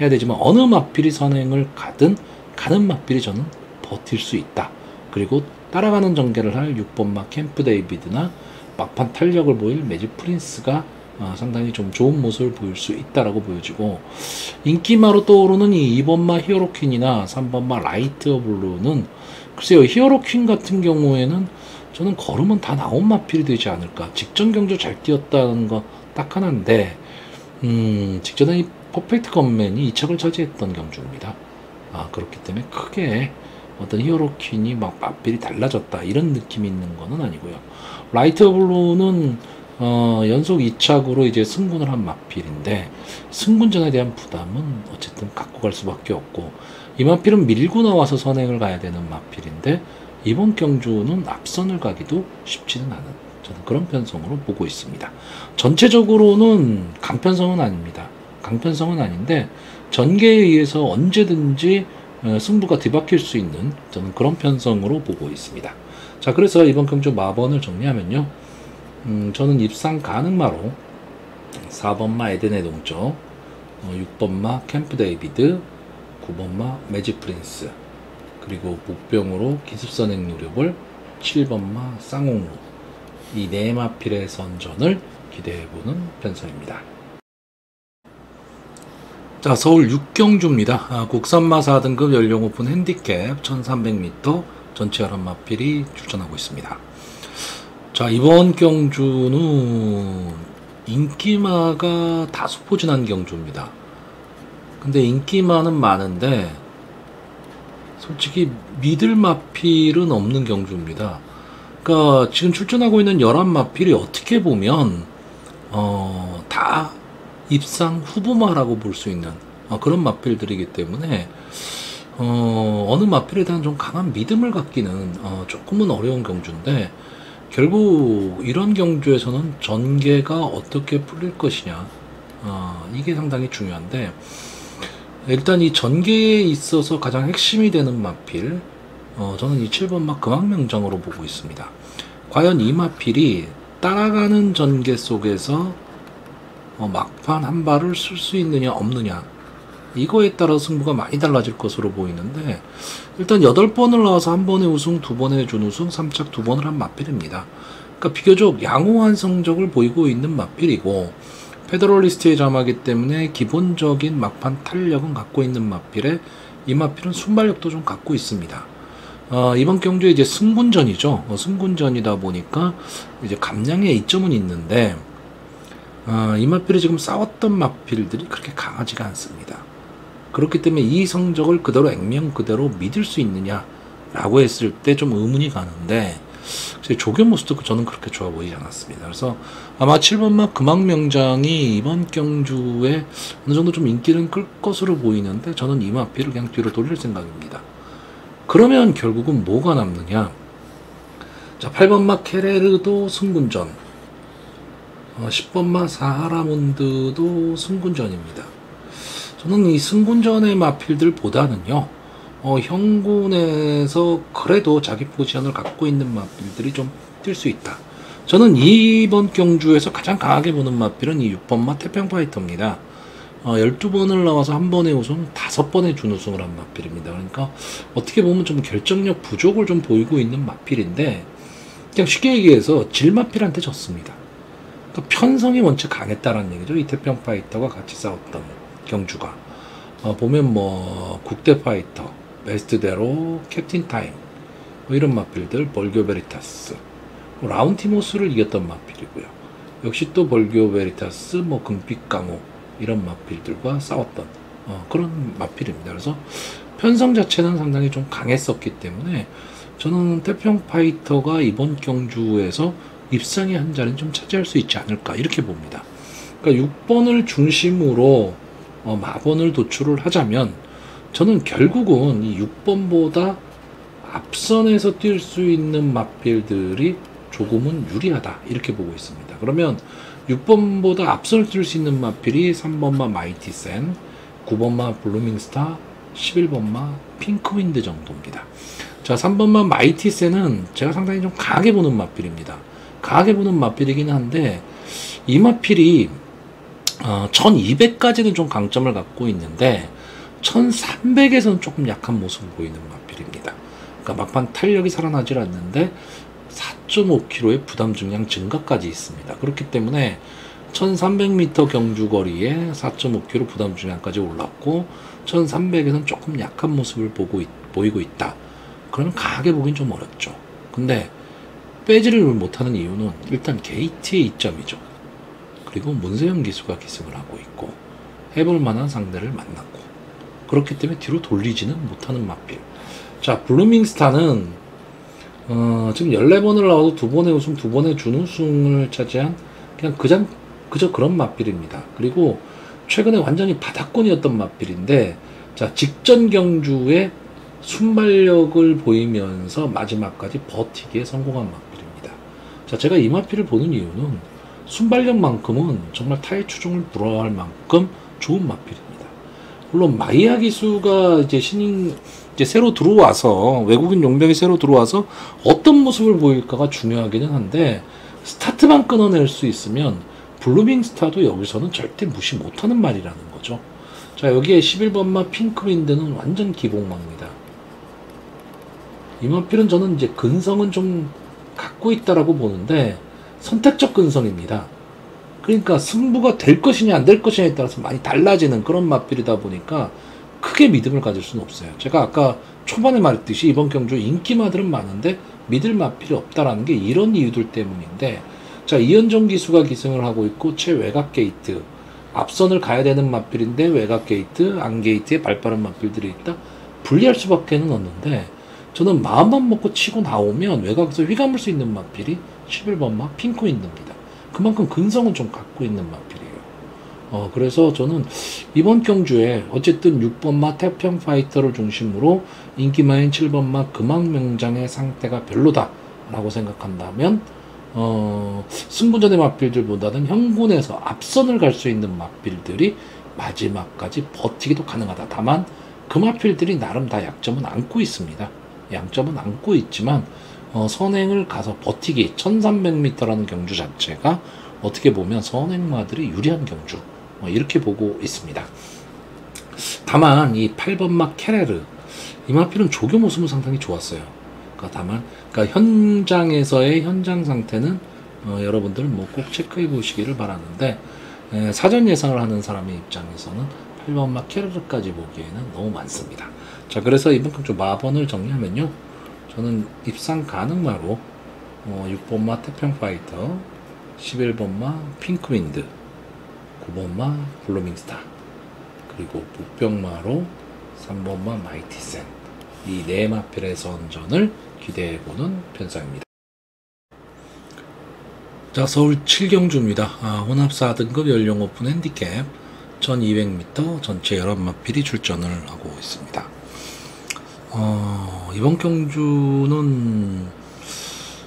해야 되지만 어느 마필이 선행을 가든 가는 마필이 저는 버틸 수 있다. 그리고 따라가는 전개를 할 6번마 캠프 데이비드나 막판 탄력을 보일 매직 프린스가 상당히 좀 좋은 모습을 보일 수 있다라고 보여지고, 인기마로 떠오르는 이 2번마 히어로퀸이나 3번마 라이트 블루는 글쎄요, 히어로퀸 같은 경우에는 저는 걸으면 다 나온 마필이 되지 않을까. 직전 경주 잘 뛰었다는 거 딱 하나인데, 직전에 이 퍼펙트 건맨이 2착을 차지했던 경주입니다. 그렇기 때문에 크게 어떤 히어로퀸이 막 마필이 달라졌다 이런 느낌이 있는 거는 아니고요. 라이트 블루는 연속 2착으로 이제 승군을 한 마필인데, 승군전에 대한 부담은 어쨌든 갖고 갈 수밖에 없고, 이 마필은 밀고 나와서 선행을 가야 되는 마필인데, 이번 경주는 앞선을 가기도 쉽지는 않은, 저는 그런 편성으로 보고 있습니다. 전체적으로는 강편성은 아닙니다. 강편성은 아닌데 전개에 의해서 언제든지 승부가 뒤바뀔 수 있는, 저는 그런 편성으로 보고 있습니다. 자, 그래서 이번 경주 마번을 정리하면요, 저는 입상 가능마로 4번마 에덴의 동쪽, 6번마 캠프 데이비드, 9번마 매직 프린스, 그리고 복병으로 기습선행 노력을 7번마 쌍옥로, 이 네 마필의 선전을 기대해보는 편성입니다. 자, 서울 6경주입니다. 국산마 4등급 연령 오픈 핸디캡 1300m 전체 11마필이 출전하고 있습니다. 자, 이번 경주는 인기마가 다소 포진한 경주입니다. 근데 인기마는 많은데 솔직히 믿을 마필은 없는 경주입니다. 그러니까 지금 출전하고 있는 11마필이 어떻게 보면 다 입상 후보마라고 볼 수 있는 그런 마필들이기 때문에 어느 마필에 대한 좀 강한 믿음을 갖기는 조금은 어려운 경주인데, 결국 이런 경주에서는 전개가 어떻게 풀릴 것이냐, 이게 상당히 중요한데, 일단 이 전개에 있어서 가장 핵심이 되는 마필, 저는 이 7번마 금왕명장으로 보고 있습니다. 과연 이 마필이 따라가는 전개 속에서 막판 한 발을 쓸 수 있느냐 없느냐, 이거에 따라 승부가 많이 달라질 것으로 보이는데, 일단 8번을 나와서 1번의 우승, 2번의 준우승, 3착 2번을 한 마필입니다. 그러니까 비교적 양호한 성적을 보이고 있는 마필이고, 페더럴리스트의 자마기 때문에 기본적인 막판 탄력은 갖고 있는 마필에, 이 마필은 순발력도 좀 갖고 있습니다. 이번 경주에 이제 승군전이죠. 승군전이다 보니까 이제 감량의 이점은 있는데, 이 마필이 지금 싸웠던 마필들이 그렇게 강하지가 않습니다. 그렇기 때문에 이 성적을 그대로 액면 그대로 믿을 수 있느냐라고 했을 때 좀 의문이 가는데, 조경 모습도 저는 그렇게 좋아 보이지 않았습니다. 그래서 아마 7번마 금왕명장이 이번 경주에 어느 정도 좀 인기는 끌 것으로 보이는데, 저는 이 마필을 그냥 뒤로 돌릴 생각입니다. 그러면 결국은 뭐가 남느냐? 자, 8번마 케레르도 승군전, 10번마 사하라문드도 승군전입니다. 저는 이 승군전의 마필들보다는요, 형군에서 그래도 자기 포지션을 갖고 있는 마필들이 좀 뛸 수 있다. 저는 이번 경주에서 가장 강하게 보는 마필은 이 6번마 태평파이터입니다. 12번을 나와서 1번의 우승, 5번의 준우승을 한 마필입니다. 그러니까 어떻게 보면 좀 결정력 부족을 좀 보이고 있는 마필인데, 그냥 쉽게 얘기해서 질마필한테 졌습니다. 그러니까 편성이 원체 강했다는 얘기죠. 이 태평파이터가 같이 싸웠던 경주가. 보면 뭐 국대파이터, 베스트대로, 캡틴 타임, 뭐 이런 마필들, 벌교 베리타스, 라운티모스를 이겼던 마필이고요. 역시 또 벌교 베리타스, 뭐 금빛 강호 이런 마필들과 싸웠던 그런 마필입니다. 그래서 편성 자체는 상당히 좀 강했었기 때문에 저는 태평 파이터가 이번 경주에서 입상의 한 자리는 좀 차지할 수 있지 않을까 이렇게 봅니다. 그러니까 6번을 중심으로 마번을 도출을 하자면 저는 결국은 이 6번보다 앞선에서 뛸 수 있는 마필들이 조금은 유리하다 이렇게 보고 있습니다. 그러면 6번보다 앞선을 뛸 수 있는 마필이 3번마 마이티센, 9번마 블루밍스타, 11번마 핑크윈드 정도입니다. 자, 3번마 마이티센은 제가 상당히 좀 강하게 보는 마필입니다. 강하게 보는 마필이긴 한데 이 마필이 1200까지는 좀 강점을 갖고 있는데 1300에서는 조금 약한 모습을 보이는 마필입니다. 그러니까 막판 탄력이 살아나질 않는데 4.5kg의 부담 중량 증가까지 있습니다. 그렇기 때문에 1300m 경주 거리에 4.5kg 부담 중량까지 올랐고 1300에서는 조금 약한 모습을 보이고 있다. 그러면 강하게 보긴 좀 어렵죠. 근데 빼지를 못하는 이유는 일단 게이트의 이점이죠. 그리고 문세영 기수가 기승을 하고 있고 해볼 만한 상대를 만났고 그렇기 때문에 뒤로 돌리지는 못하는 마필. 자, 블루밍스타는 지금 14번을 나와도 2번의 우승, 2번의 준우승을 차지한 그냥 그저 그런 마필입니다. 그리고 최근에 완전히 바닥권이었던 마필인데 자, 직전 경주에 순발력을 보이면서 마지막까지 버티기에 성공한 마필입니다. 자, 제가 이 마필을 보는 이유는 순발력만큼은 정말 타의 추종을 불허할 만큼 좋은 마필입니다. 물론 마이야 기수가 이제 새로 들어와서 외국인 용병이 새로 들어와서 어떤 모습을 보일까가 중요하기는 한데 스타트만 끊어낼 수 있으면 블루밍스타도 여기서는 절대 무시 못하는 말이라는 거죠. 자, 여기에 11번마 핑크윈드는 완전 기복마입니다. 이 마필은 저는 이제 근성은 좀 갖고 있다라고 보는데 선택적 근성입니다. 그러니까 승부가 될 것이냐 안 될 것이냐에 따라서 많이 달라지는 그런 마필이다 보니까 크게 믿음을 가질 수는 없어요. 제가 아까 초반에 말했듯이 이번 경주 인기마들은 많은데 믿을 마필이 없다라는 게 이런 이유들 때문인데 자, 이현정 기수가 기승을 하고 있고 최외곽 게이트 앞선을 가야 되는 마필인데 외곽 게이트, 안 게이트에 발빠른 마필들이 있다. 불리할 수밖에는 없는데 저는 마음만 먹고 치고 나오면 외곽에서 휘감을 수 있는 마필이 11번마 핑크윈드입니다. 그만큼 근성은 좀 갖고 있는 마필이에요. 그래서 저는 이번 경주에 어쨌든 6번마 태평 파이터를 중심으로 인기마인 7번마 금왕명장의 상태가 별로다라고 생각한다면 승부전의 마필들보다는 형군에서 앞선을 갈 수 있는 마필들이 마지막까지 버티기도 가능하다. 다만 그 마필들이 나름 다 약점은 안고 있습니다. 양점은 안고 있지만 선행을 가서 버티기 1300m라는 경주 자체가 어떻게 보면 선행마들이 유리한 경주 이렇게 보고 있습니다. 다만 이 8번마 케레르 이 마필은 조교 모습은 상당히 좋았어요. 다만 현장에서의 현장 상태는 여러분들 뭐 꼭 체크해 보시기를 바라는데 사전 예상을 하는 사람의 입장에서는 8번마 캐르르까지 보기에는 너무 많습니다. 자, 그래서 이번 경주 마번을 정리하면요, 저는 입상 가능마로 6번마 태평파이터, 11번마 핑크윈드, 9번마 블루밍스타, 그리고 북병마로 3번마 마이티센, 이 네 마필의 선전을 기대해보는 편성입니다. 자, 서울 7경주입니다. 혼합 4등급 연령 오픈 핸디캡 1200m 전체 11마필이 출전을 하고 있습니다. 이번 경주는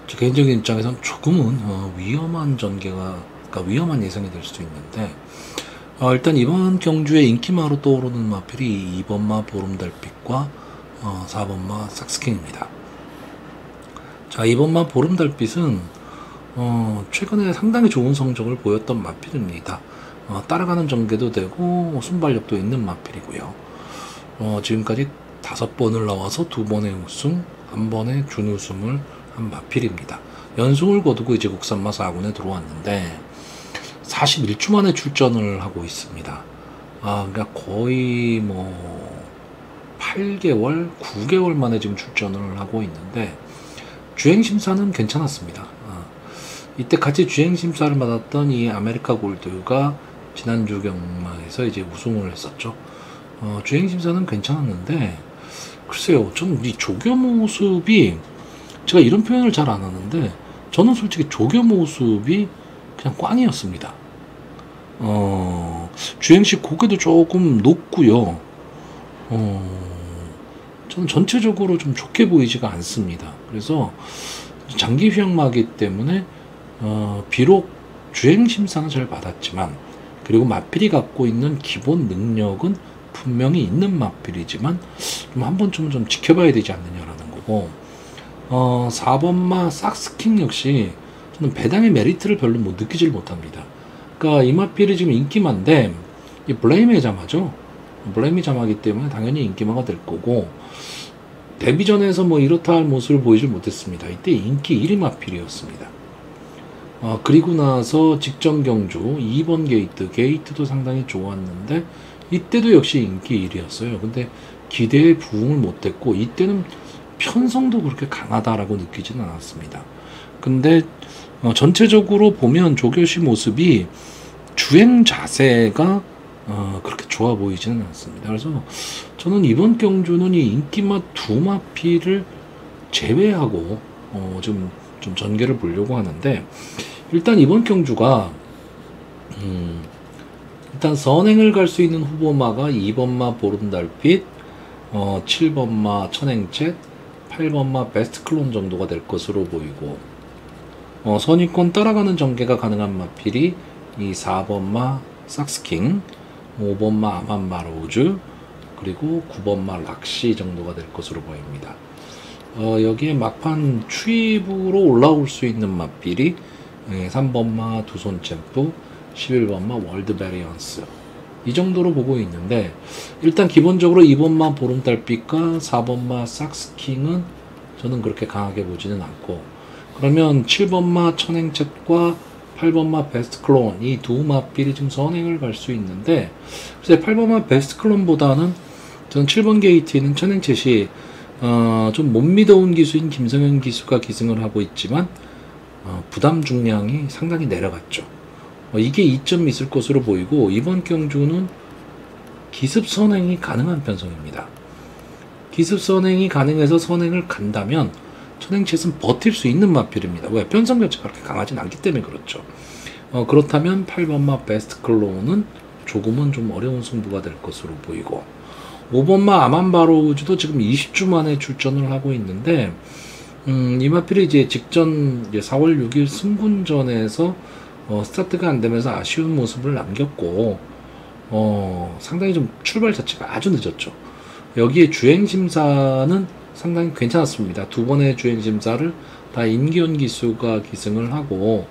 제 개인적인 입장에서는 조금은 위험한 전개가, 그러니까 위험한 예상이 될 수도 있는데 일단 이번 경주에 인기마로 떠오르는 마필이 2번마 보름달빛과 4번마 삭스킹입니다. 자, 2번마 보름달빛은 최근에 상당히 좋은 성적을 보였던 마필입니다. 따라가는 전개도 되고 순발력도 있는 마필이고요. 지금까지 5번을 나와서 2번의 우승, 1번의 준우승을 한 마필입니다. 연승을 거두고 이제 국산마 4군에 들어왔는데 41초 만에 출전을 하고 있습니다. 그러니까 거의 뭐 8개월, 9개월 만에 지금 출전을 하고 있는데 주행심사는 괜찮았습니다. 이때 같이 주행 심사를 받았던 이 아메리카 골드가 지난주 경마에서 이제 우승을 했었죠. 주행 심사는 괜찮았는데 글쎄요, 저는 이 조교 모습이, 제가 이런 표현을 잘 안 하는데 저는 솔직히 조교 모습이 그냥 꽝이었습니다. 주행시 고개도 조금 높고요. 저는 전체적으로 좀 좋게 보이지가 않습니다. 그래서 장기 휴양마기 때문에 비록 주행 심사는 잘 받았지만, 그리고 마필이 갖고 있는 기본 능력은 분명히 있는 마필이지만 좀 한 번쯤은 좀 지켜봐야 되지 않느냐라는 거고, 4번마 삭스킹 역시 저는 배당의 메리트를 별로 느끼질 못합니다. 그러니까 이 마필이 지금 인기마인데 이 블레임의 자마죠. 블레임의 자마기 때문에 당연히 인기마가 될 거고, 데뷔전에서 뭐 이렇다 할 모습을 보이질 못했습니다. 이때 인기 1위 마필이었습니다. 그리고 나서 직전 경주 2번 게이트도 상당히 좋았는데 이때도 역시 인기 1위였어요. 근데 기대에 부응을 못했고, 이때는 편성도 그렇게 강하다라고 느끼지는 않았습니다. 근데 전체적으로 보면 조교시 모습이 주행 자세가 그렇게 좋아 보이지는 않습니다. 그래서 저는 이번 경주는 이 인기마 두 마필을 제외하고 좀 전개를 보려고 하는데, 일단 이번 경주가 일단 선행을 갈 수 있는 후보마가 2번마 보름달빛, 7번마 천행책, 8번마 베스트클론 정도가 될 것으로 보이고, 선위권 따라가는 전개가 가능한 마필이 이 4번마 삭스킹, 5번마 아만마로우즈, 그리고 9번마 락시 정도가 될 것으로 보입니다. 여기에 막판 추입으로 올라올 수 있는 마필이 3번마 두손 챔프, 11번마 월드 베리언스, 이 정도로 보고 있는데, 일단 기본적으로 2번마 보름달빛과 4번마 삭스킹은 저는 그렇게 강하게 보지는 않고, 그러면 7번마 천행챗과 8번마 베스트클론, 이 두 마필이 지금 선행을 갈 수 있는데, 글쎄 8번마 베스트클론보다는 저는 7번 게이트에 있는 천행챗이 좀 못 믿어온 기수인 김성현 기수가 기승을 하고 있지만 부담 중량이 상당히 내려갔죠. 이게 이점이 있을 것으로 보이고, 이번 경주는 기습 선행이 가능한 편성입니다. 기습 선행이 가능해서 선행을 간다면 천행챗은 버틸 수 있는 마필입니다. 왜? 편성 자체가 그렇게 강하진 않기 때문에 그렇죠. 그렇다면 8번마 베스트클로우는 조금은 좀 어려운 승부가 될 것으로 보이고, 5번마 아만바로우즈도 지금 20주 만에 출전을 하고 있는데, 이 마필이 이제 직전 4월 6일 승군전에서 스타트가 안 되면서 아쉬운 모습을 남겼고, 상당히 좀 출발 자체가 아주 늦었죠. 여기에 주행심사는 상당히 괜찮았습니다. 두 번의 주행심사를 다 임기훈 기수가 기승을 하고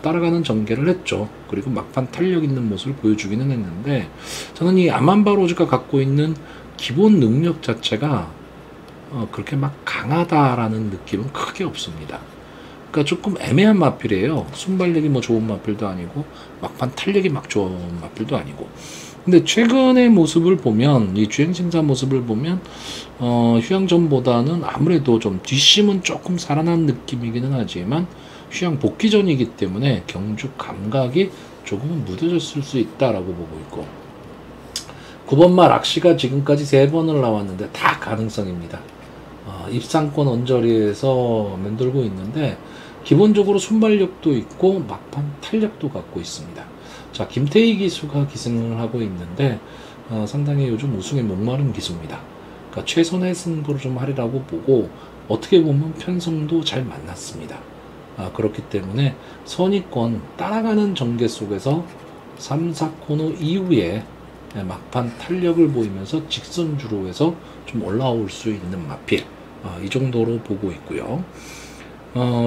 따라가는 전개를 했죠. 그리고 막판 탄력 있는 모습을 보여주기는 했는데, 저는 이 아만바로즈가 갖고 있는 기본 능력 자체가 그렇게 막 강하다라는 느낌은 크게 없습니다. 그러니까 조금 애매한 마필이에요. 순발력이 뭐 좋은 마필도 아니고 막판 탄력이 막 좋은 마필도 아니고. 근데 최근의 모습을 보면, 이 주행심사 모습을 보면 휴양전보다는 아무래도 좀 뒷심은 조금 살아난 느낌이기는 하지만 휴양 복귀전이기 때문에 경주 감각이 조금은 무뎌졌을 수 있다라고 보고 있고, 9번마 락시가 지금까지 3번을 나왔는데 다 가능성입니다. 입상권 언저리에서 맴돌고 있는데 기본적으로 순발력도 있고 막판 탄력도 갖고 있습니다. 자, 김태희 기수가 기승을 하고 있는데 상당히 요즘 우승에 목마른 기수입니다. 그러니까 최선의 승부를 좀 하리라고 보고, 어떻게 보면 편성도 잘 만났습니다. 그렇기 때문에 선의권 따라가는 전개 속에서 3, 4코너 이후에 막판 탄력을 보이면서 직선주로 해서 좀 올라올 수 있는 마필, 이 정도로 보고 있고요.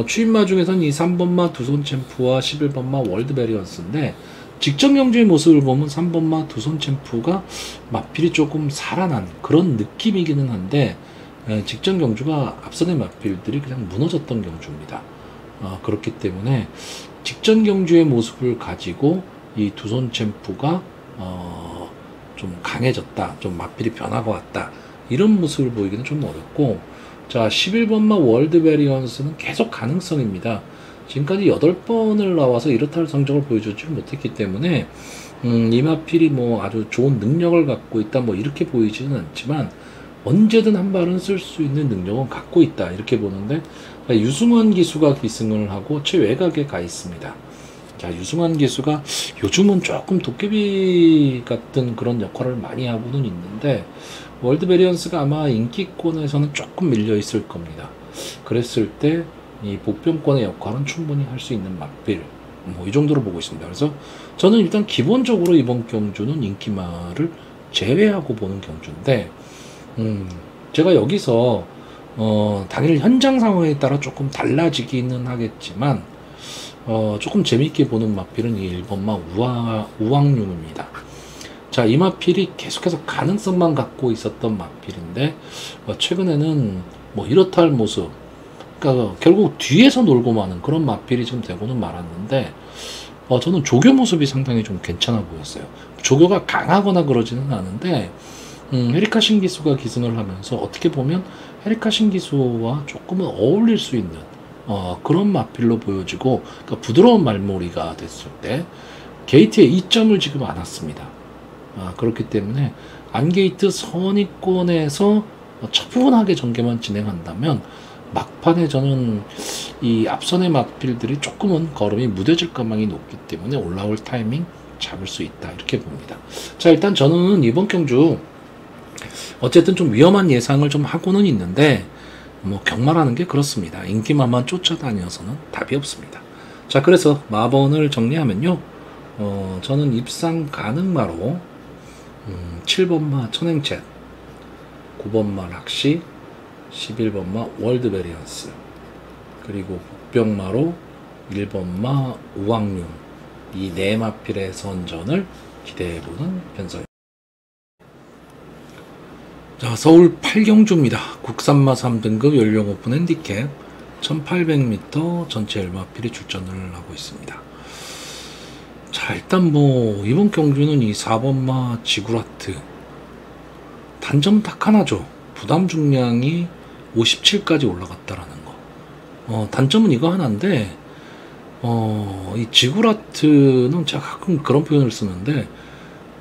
추임마 중에서는 이 3번마 두손 챔프와 11번마 월드 베리언스인데, 직전 경주의 모습을 보면 3번마 두손 챔프가 마필이 조금 살아난 그런 느낌이기는 한데, 직전 경주가 앞선의 마필들이 그냥 무너졌던 경주입니다. 그렇기 때문에 직전 경주의 모습을 가지고 이 두손 챔프가 좀 강해졌다, 좀 마필이 변화가 왔다, 이런 모습을 보이기는 좀 어렵고, 자, 11번마 월드 베리언스는 계속 가능성입니다. 지금까지 8번을 나와서 이렇다 할 성적을 보여주지 못했기 때문에 이 마필이 뭐 아주 좋은 능력을 갖고 있다 뭐 이렇게 보이지는 않지만 언제든 한 발은 쓸 수 있는 능력은 갖고 있다 이렇게 보는데, 유승환 기수가 기승을 하고 최외곽에 가 있습니다. 자, 유승환 기수가 요즘은 조금 도깨비 같은 그런 역할을 많이 하고는 있는데, 월드 베리언스가 아마 인기권에서는 조금 밀려 있을 겁니다. 그랬을 때 이 복병권의 역할은 충분히 할 수 있는 막빌, 뭐 이 정도로 보고 있습니다. 그래서 저는 일단 기본적으로 이번 경주는 인기마를 제외하고 보는 경주인데, 제가 여기서 당일 현장 상황에 따라 조금 달라지기는 하겠지만 조금 재미있게 보는 마필은 이 1번마 우왕룡입니다. 자, 이 마필이 계속해서 가능성만 갖고 있었던 마필인데 최근에는 뭐 이렇다 할 모습, 그러니까 결국 뒤에서 놀고 마는 그런 마필이 좀 되고는 말았는데, 저는 조교 모습이 상당히 좀 괜찮아 보였어요. 조교가 강하거나 그러지는 않은데 헤리카 신기수가 기승을 하면서 어떻게 보면 헤리카 신기수와 조금은 어울릴 수 있는 그런 마필로 보여지고, 그러니까 부드러운 말머리가 됐을 때 게이트에 2점을 지금 안 왔습니다. 그렇기 때문에 안게이트 선입권에서 차분하게 전개만 진행한다면 막판에 저는 이 앞선의 마필들이 조금은 걸음이 무뎌질 가망이 높기 때문에 올라올 타이밍 잡을 수 있다 이렇게 봅니다. 자, 일단 저는 이번 경주 어쨌든 좀 위험한 예상을 좀 하고는 있는데, 뭐 경마라는 게 그렇습니다. 인기마만 쫓아다녀서는 답이 없습니다. 자, 그래서 마번을 정리하면요, 저는 입상 가능마로 7번마 천행챗, 9번마 락시, 11번마 월드 베리언스, 그리고 복병마로 1번마 우왕룡, 이 네 마필의 선전을 기대해보는 편성입니다. 자, 서울 8경주입니다. 국산마 3등급 연령 오픈 핸디캡 1800m 전체 1마필이 출전을 하고 있습니다. 자, 일단 뭐 이번 경주는 이 4번마 지구라트 단점 딱 하나죠. 부담 중량이 57까지 올라갔다라는 거. 단점은 이거 하나인데, 이 지구라트는 제가 가끔 그런 표현을 쓰는데,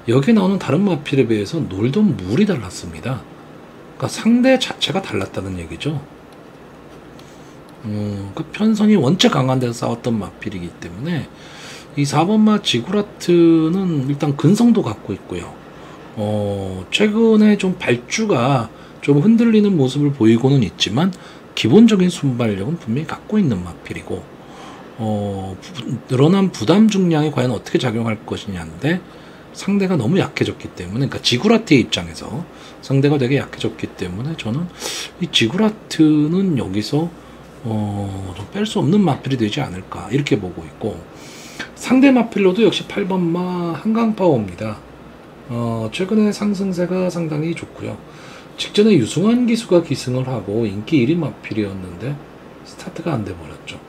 여기에 나오는 다른 마필에 비해서 놀던 물이 달랐습니다. 그러니까 상대 자체가 달랐다는 얘기죠. 그 편성이 원체 강한 데서 싸웠던 마필이기 때문에 이 4번마 지구라트는 일단 근성도 갖고 있고요. 최근에 좀 발주가 좀 흔들리는 모습을 보이고는 있지만 기본적인 순발력은 분명히 갖고 있는 마필이고, 늘어난 부담 중량이 과연 어떻게 작용할 것이냐인데, 상대가 너무 약해졌기 때문에, 그러니까 지구라트의 입장에서 상대가 되게 약해졌기 때문에 저는 이 지구라트는 여기서 좀 뺄 수 없는 마필이 되지 않을까 이렇게 보고 있고, 상대 마필로도 역시 8번마 한강파워입니다. 최근에 상승세가 상당히 좋고요. 직전에 유승환 기수가 기승을 하고 인기 1위 마필이었는데 스타트가 안 돼 버렸죠.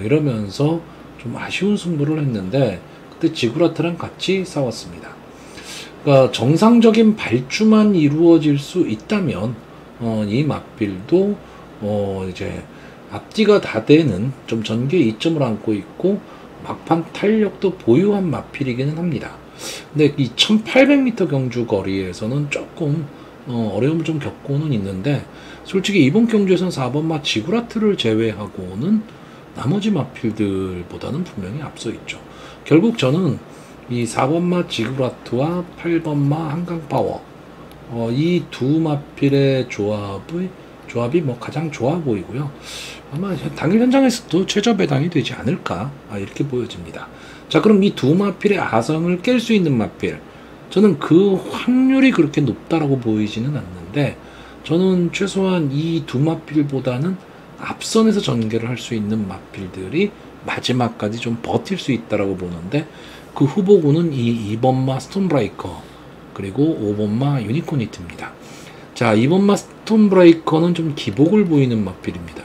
이러면서 좀 아쉬운 승부를 했는데 그때 지구라트랑 같이 싸웠습니다. 그러니까 정상적인 발주만 이루어질 수 있다면 이 마필도 이제 앞뒤가 다 되는 좀 전개 2점을 안고 있고 막판 탄력도 보유한 마필이기는 합니다. 근데 이 1800m 경주 거리에서는 조금 어려움을 좀 겪고는 있는데, 솔직히 이번 경주에서는 4번마 지구라트를 제외하고는 나머지 마필들보다는 분명히 앞서 있죠. 결국 저는 이 4번마 지구라트와 8번마 한강파워, 이 두 마필의 조합이 뭐 가장 좋아 보이고요. 아마 당일 현장에서도 최저 배당이 되지 않을까 이렇게 보여집니다. 자, 그럼 이 두 마필의 아성을 깰 수 있는 마필, 저는 그 확률이 그렇게 높다라고 보이지는 않는데, 저는 최소한 이 두 마필보다는 앞선에서 전개를 할 수 있는 마필들이 마지막까지 좀 버틸 수 있다라고 보는데, 그 후보군은 이 2번마 스톤브레이커 그리고 5번마 유니코니트입니다. 자, 2번마 스톤브레이커는 좀 기복을 보이는 마필입니다.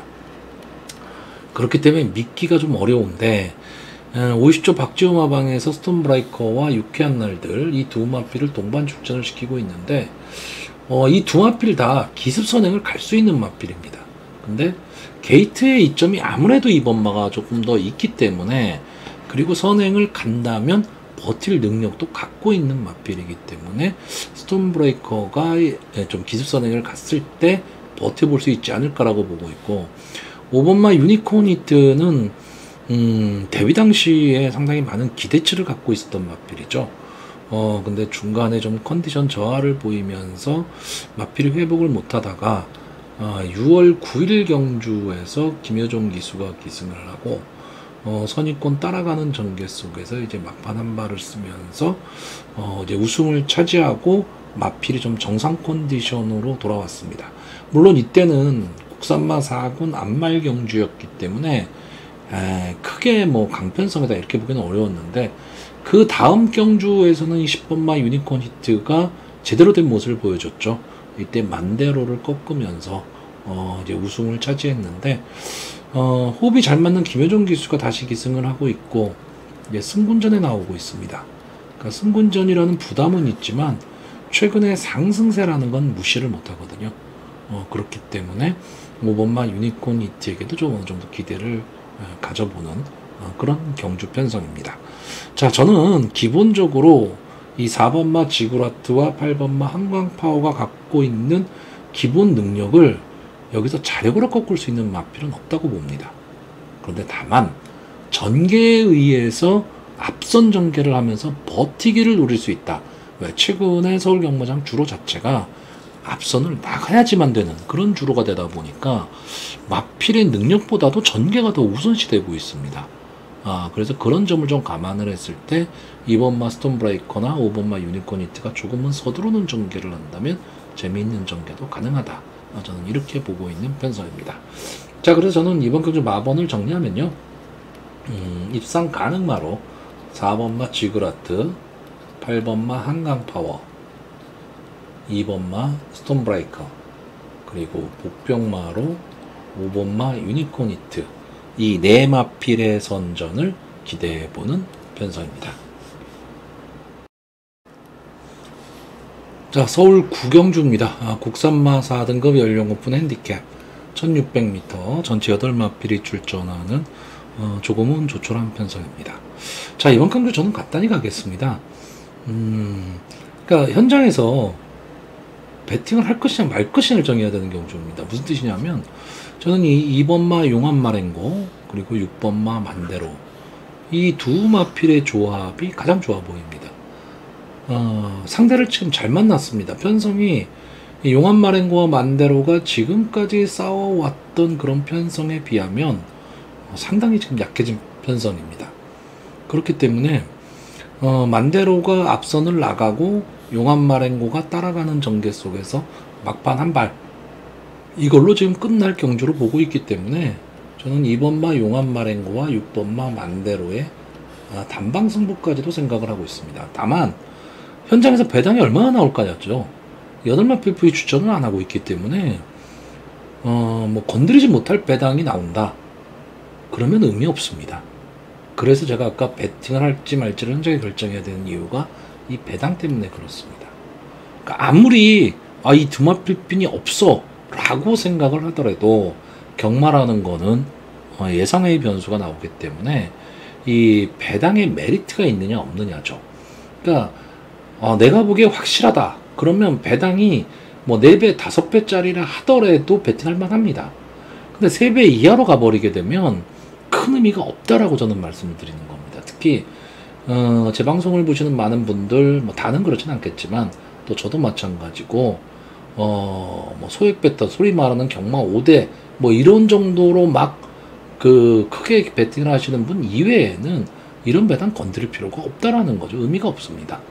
그렇기 때문에 믿기가 좀 어려운데, 50조 박지호 마방에서 스톤브레이커와 유쾌한 날들 이 두 마필을 동반 출전을 시키고 있는데, 이 두 마필 다 기습 선행을 갈 수 있는 마필입니다. 근데 게이트의 이점이 아무래도 이번마가 조금 더 있기 때문에, 그리고 선행을 간다면 버틸 능력도 갖고 있는 마필이기 때문에 스톤브레이커가 좀 기습 선행을 갔을 때 버텨볼 수 있지 않을까라고 보고 있고, 5번마 유니콘 히트는 데뷔 당시에 상당히 많은 기대치를 갖고 있었던 마필이죠. 근데 중간에 좀 컨디션 저하를 보이면서 마필이 회복을 못하다가 6월 9일 경주에서 김효종 기수가 기승을 하고 선입권 따라가는 전개 속에서 이제 막판 한 발을 쓰면서 이제 우승을 차지하고 마필이 좀 정상 컨디션으로 돌아왔습니다. 물론 이때는 국산마 4군 안말 경주였기 때문에 크게 뭐 강편성이다 이렇게 보기는 어려웠는데, 그 다음 경주에서는 이 10번마 유니콘 히트가 제대로 된 모습을 보여줬죠. 이때 만데로를 꺾으면서 이제 우승을 차지했는데, 호흡이 잘 맞는 김효종 기수가 다시 기승을 하고 있고, 이제 승군전에 나오고 있습니다. 그러니까 승군전이라는 부담은 있지만 최근에 상승세라는 건 무시를 못하거든요. 그렇기 때문에 5번마 유니콘 히트에게도 좀 어느 정도 기대를 가져보는 그런 경주 편성입니다. 자, 저는 기본적으로 이 4번마 지구라트와 8번마 한광파워가 갖고 있는 기본 능력을 여기서 자력으로 꺾을 수 있는 마필은 없다고 봅니다. 그런데 다만 전개에 의해서 앞선 전개를 하면서 버티기를 노릴 수 있다. 왜? 최근에 서울경마장 주로 자체가 앞선을 나가야지만 되는 그런 주로가 되다 보니까 마필의 능력보다도 전개가 더 우선시되고 있습니다. 그래서 그런 점을 좀 감안을 했을 때 2번마 스톤브레이커나 5번마 유니콘 히트가 조금은 서두르는 전개를 한다면 재미있는 전개도 가능하다. 저는 이렇게 보고 있는 편성입니다. 자, 그래서 저는 이번 경주 마번을 정리하면요, 입상 가능마로 4번마 지그라트, 8번마 한강파워, 2번마 스톤브레이커, 그리고 복병마로 5번마 유니콘 히트, 이 네 마필의 선전을 기대해보는 편성입니다. 자, 서울 구경주입니다. 국산마 4등급 연령 오픈 핸디캡 1600m 전체 8마필이 출전하는 조금은 조촐한 편성입니다. 자, 이번 경주 저는 간단히 가겠습니다. 그러니까 현장에서 배팅을 할 것이냐 말 것이냐를 정해야 되는 경주입니다. 무슨 뜻이냐면, 저는 이 2번마 용암마랭고 그리고 6번마 만데로, 이 두 마필의 조합이 가장 좋아 보입니다. 상대를 지금 잘 만났습니다. 편성이 용암마랭고와 만데로가 지금까지 싸워왔던 그런 편성에 비하면 상당히 지금 약해진 편성입니다. 그렇기 때문에 만데로가 앞선을 나가고 용암마랭고가 따라가는 전개 속에서 막판 한 발, 이걸로 지금 끝날 경주로 보고 있기 때문에 저는 2번마 용암마랭고와 6번마 만데로의 단방 승부까지도 생각을 하고 있습니다. 다만 현장에서 배당이 얼마나 나올까였죠. 8마필 추천을 안 하고 있기 때문에 뭐 건드리지 못할 배당이 나온다 그러면 의미 없습니다. 그래서 제가 아까 배팅을 할지 말지를 현장에 결정해야 되는 이유가 이 배당 때문에 그렇습니다. 그러니까 아무리 이 두 마필핀이 없어 라고 생각을 하더라도 경마라는 거는 예상외의 변수가 나오기 때문에 이 배당의 메리트가 있느냐 없느냐죠. 그러니까 내가 보기에 확실하다 그러면 배당이 뭐 4배 5배짜리라 하더라도 배팅할 만합니다. 근데 3배 이하로 가버리게 되면 큰 의미가 없다라고 저는 말씀을 드리는 겁니다. 특히 제 방송을 보시는 많은 분들, 뭐 다는 그렇진 않겠지만 또 저도 마찬가지고 뭐 소액 배터 소리 말하는 경마 5대 뭐 이런 정도로 막 크게 배팅을 하시는 분 이외에는 이런 배당 건드릴 필요가 없다라는 거죠. 의미가 없습니다.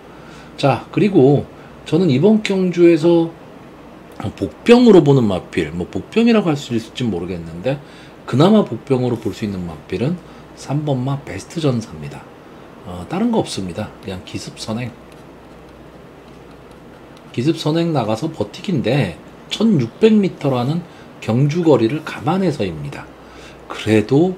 자, 그리고 저는 이번 경주에서 복병으로 보는 마필, 뭐 복병이라고 할 수 있을지 모르겠는데 그나마 복병으로 볼 수 있는 마필은 3번마 베스트 전사입니다. 다른 거 없습니다. 그냥 기습선행 나가서 버티기인데 1600m라는 경주거리를 감안해서입니다. 그래도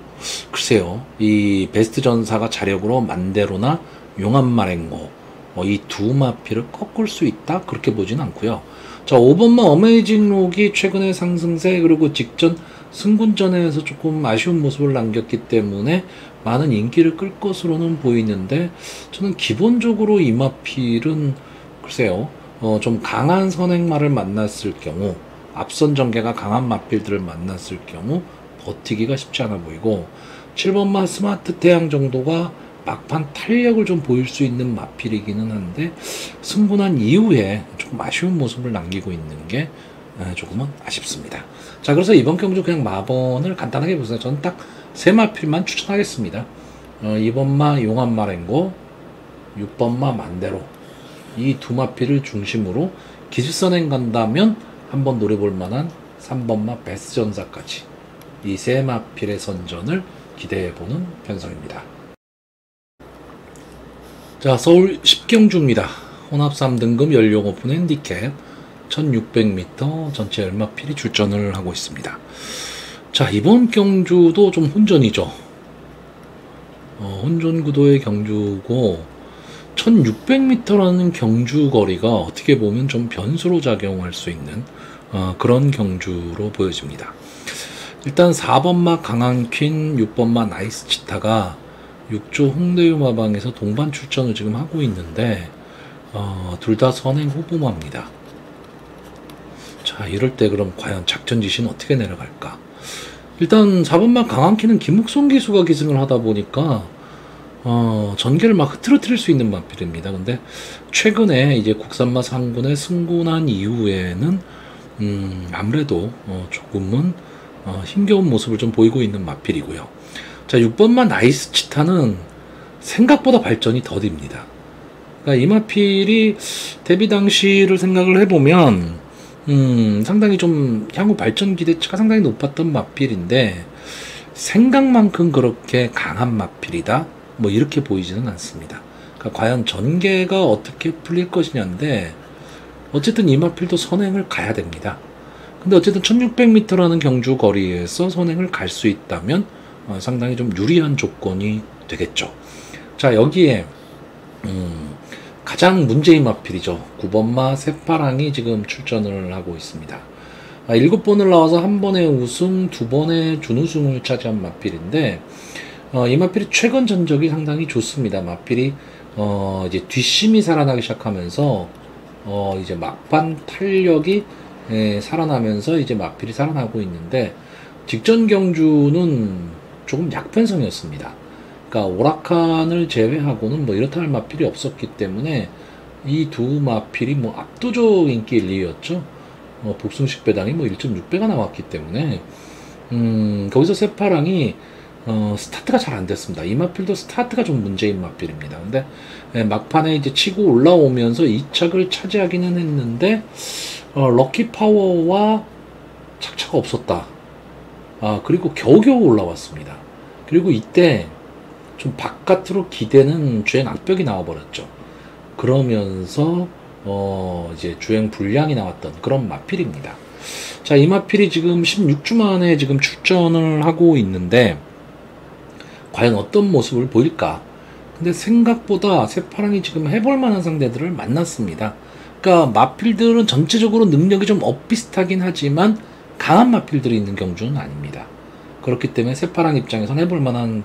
글쎄요, 이 베스트 전사가 자력으로 만데로나 용암마랭고 이 두 마필을 꺾을 수 있다 그렇게 보진 않고요. 자, 5번마 어메이징 록이 최근의 상승세 그리고 직전 승군전에서 조금 아쉬운 모습을 남겼기 때문에 많은 인기를 끌 것으로는 보이는데, 저는 기본적으로 이 마필은 글쎄요, 좀 강한 선행마를 만났을 경우, 앞선 전개가 강한 마필들을 만났을 경우 버티기가 쉽지 않아 보이고, 7번마 스마트 태양 정도가 막판 탄력을 좀 보일 수 있는 마필이기는 한데, 승분한 이후에 조금 아쉬운 모습을 남기고 있는 게 조금은 아쉽습니다. 자, 그래서 이번 경주 그냥 마번을 간단하게 보세요. 저는 딱 세 마필만 추천하겠습니다. 2번마 용암마랭고, 6번마 만대로, 이 두 마필을 중심으로 기술선행 간다면 한번 노려볼 만한 3번마 베스전사까지 이 세 마필의 선전을 기대해보는 편성입니다. 자, 서울 10경주입니다. 혼합 3등급 연령 오픈 핸디캡 1600m 전체 10마필이 출전을 하고 있습니다. 자, 이번 경주도 좀 혼전이죠. 혼전 구도의 경주고, 1600m라는 경주 거리가 어떻게 보면 좀 변수로 작용할 수 있는 그런 경주로 보여집니다. 일단 4번마 강한 퀸, 6번마 나이스 치타가 6조 홍대유 마방에서 동반 출전을 지금 하고 있는데, 둘 다 선행 후보마입니다. 자, 이럴 때 그럼 과연 작전 지시는 어떻게 내려갈까? 일단 4번마 강한 퀸은 김묵송 기수가 기승을 하다 보니까 전개를 막 흐트러뜨릴 수 있는 마필입니다. 근데 최근에 이제 국산마 상군에 승군한 이후에는 아무래도 조금은 힘겨운 모습을 좀 보이고 있는 마필이고요. 자, 6번마 나이스 치타는 생각보다 발전이 더딥니다. 그러니까 이 마필이 데뷔 당시를 생각을 해보면 상당히 좀 향후 발전 기대치가 상당히 높았던 마필인데, 생각만큼 그렇게 강한 마필이다 뭐 이렇게 보이지는 않습니다. 그러니까 과연 전개가 어떻게 풀릴 것이냐인데, 어쨌든 이 마필도 선행을 가야 됩니다. 근데 어쨌든 1600m라는 경주 거리에서 선행을 갈 수 있다면 상당히 좀 유리한 조건이 되겠죠. 자, 여기에 가장 문제인 마필이죠. 9번마 새파랑이 지금 출전을 하고 있습니다. 7번을 나와서 한 번의 우승, 2번의 준우승을 차지한 마필인데, 이 마필이 최근 전적이 상당히 좋습니다. 마필이 이제 뒷심이 살아나기 시작하면서 이제 막판 탄력이 살아나면서 이제 마필이 살아나고 있는데, 직전 경주는 조금 약편성이었습니다. 그러니까 오락칸을 제외하고는 뭐 이렇다 할 마필이 없었기 때문에 이 두 마필이 뭐 압도적 인기 1, 2였죠. 복숭식 배당이 뭐 1.6배가 나왔기 때문에 거기서 새파랑이 스타트가 잘 안 됐습니다. 이 마필도 스타트가 좀 문제인 마필입니다. 근데 막판에 이제 치고 올라오면서 2착을 차지하기는 했는데 럭키 파워와 착차가 없었다. 그리고 겨우겨우 올라왔습니다. 그리고 이때 좀 바깥으로 기대는 주행 악벽이 나와버렸죠. 그러면서 이제 주행 불량이 나왔던 그런 마필입니다. 자, 이 마필이 지금 16주 만에 지금 출전을 하고 있는데, 과연 어떤 모습을 보일까? 근데 생각보다 새파랑이 지금 해볼 만한 상대들을 만났습니다. 그러니까 마필들은 전체적으로 능력이 좀 엇비슷하긴 하지만 강한 마필들이 있는 경주는 아닙니다. 그렇기 때문에 새파랑 입장에서는 해볼 만한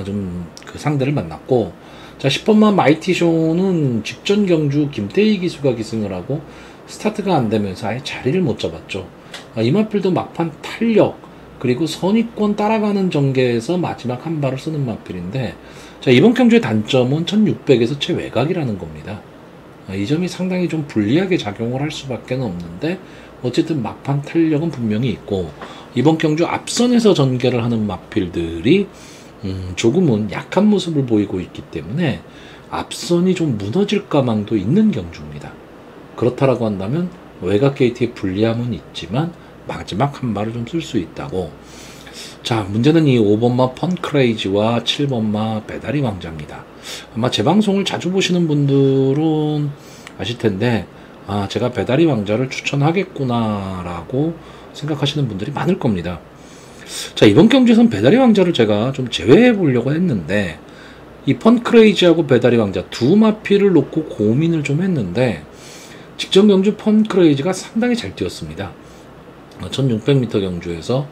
좀 그 상대를 만났고, 자, 10번마 마이티쇼는 직전 경주 김태희 기수가 기승을 하고 스타트가 안 되면서 아예 자리를 못 잡았죠. 이 마필도 막판 탄력, 그리고 선입권 따라가는 전개에서 마지막 한 발을 쓰는 마필인데, 자, 이번 경주의 단점은 1600에서 최외곽이라는 겁니다. 이 점이 상당히 좀 불리하게 작용을 할 수밖에 없는데, 어쨌든 막판 탄력은 분명히 있고, 이번 경주 앞선에서 전개를 하는 마필들이 조금은 약한 모습을 보이고 있기 때문에 앞선이 좀 무너질 가망도 있는 경주입니다. 그렇다라고 한다면 외곽 게이트의 불리함은 있지만 마지막 한 발을 좀 쓸 수 있다고. 자, 문제는 이 5번마 펀크레이지와 7번마 배다리 왕자입니다. 아마 제 방송을 자주 보시는 분들은 아실 텐데, 제가 배다리 왕자를 추천하겠구나 라고 생각하시는 분들이 많을 겁니다. 자, 이번 경주에서는 배다리 왕자를 제가 좀 제외해 보려고 했는데, 이 펀크레이지하고 배다리 왕자 두 마필을 놓고 고민을 좀 했는데, 직전 경주 펀크레이지가 상당히 잘 뛰었습니다. 1600m 경주에서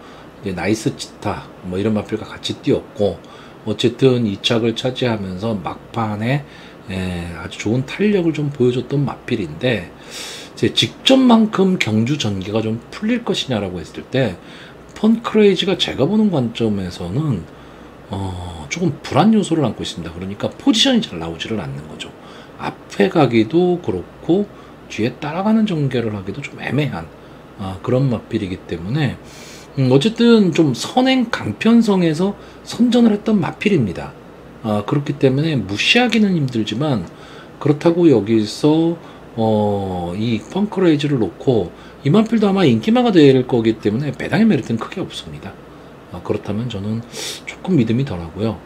나이스 치타 뭐 이런 마필과 같이 뛰었고, 어쨌든 2착을 차지하면서 막판에 아주 좋은 탄력을 좀 보여줬던 마필인데, 제 직전만큼 경주 전개가 좀 풀릴 것이냐라고 했을 때 펀크레이지가 제가 보는 관점에서는 조금 불안 요소를 안고 있습니다. 그러니까 포지션이 잘 나오지를 않는 거죠. 앞에 가기도 그렇고 뒤에 따라가는 전개를 하기도 좀 애매한 그런 마필이기 때문에 어쨌든 좀 선행 강편성에서 선전을 했던 마필입니다. 그렇기 때문에 무시하기는 힘들지만, 그렇다고 여기서 이 펑크레이즈를 놓고 이 마필도 아마 인기마가 될 거기 때문에 배당의 메리트는 크게 없습니다. 그렇다면 저는 조금 믿음이 덜하고요.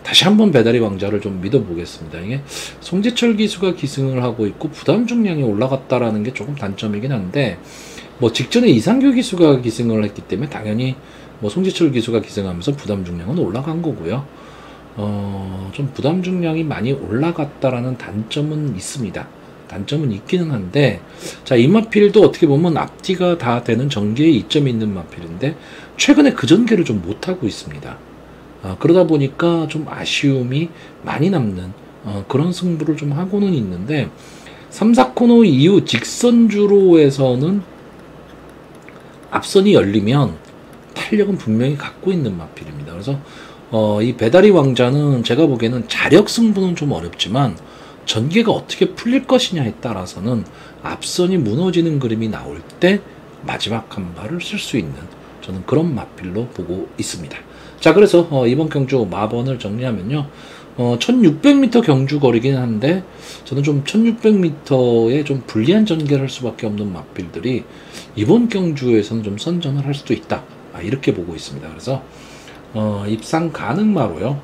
다시 한번 배달의 왕자를 좀 믿어보겠습니다. 이게 송재철 기수가 기승을 하고 있고 부담 중량이 올라갔다라는 게 조금 단점이긴 한데, 뭐 직전에 이상규 기수가 기승을 했기 때문에 당연히 뭐 송재철 기수가 기승하면서 부담 중량은 올라간 거고요. 좀 부담 중량이 많이 올라갔다라는 단점은 있습니다. 단점은 있기는 한데, 자, 이 마필도 어떻게 보면 앞뒤가 다 되는 전개에 이점이 있는 마필인데 최근에 그 전개를 좀 못하고 있습니다. 그러다 보니까 좀 아쉬움이 많이 남는 그런 승부를 좀 하고는 있는데, 3, 4코너 이후 직선주로에서는 앞선이 열리면 탄력은 분명히 갖고 있는 마필입니다. 그래서 이 배달의 왕자는 제가 보기에는 자력 승부는 좀 어렵지만 전개가 어떻게 풀릴 것이냐에 따라서는 앞선이 무너지는 그림이 나올 때 마지막 한 발을 쓸 수 있는, 저는 그런 마필로 보고 있습니다. 자, 그래서 이번 경주 마번을 정리하면요, 1600m 경주 거리긴 한데 저는 좀 1600m에 좀 불리한 전개를 할 수밖에 없는 마필들이 이번 경주에서는 좀 선전을 할 수도 있다, 이렇게 보고 있습니다. 그래서 입상 가능마로요,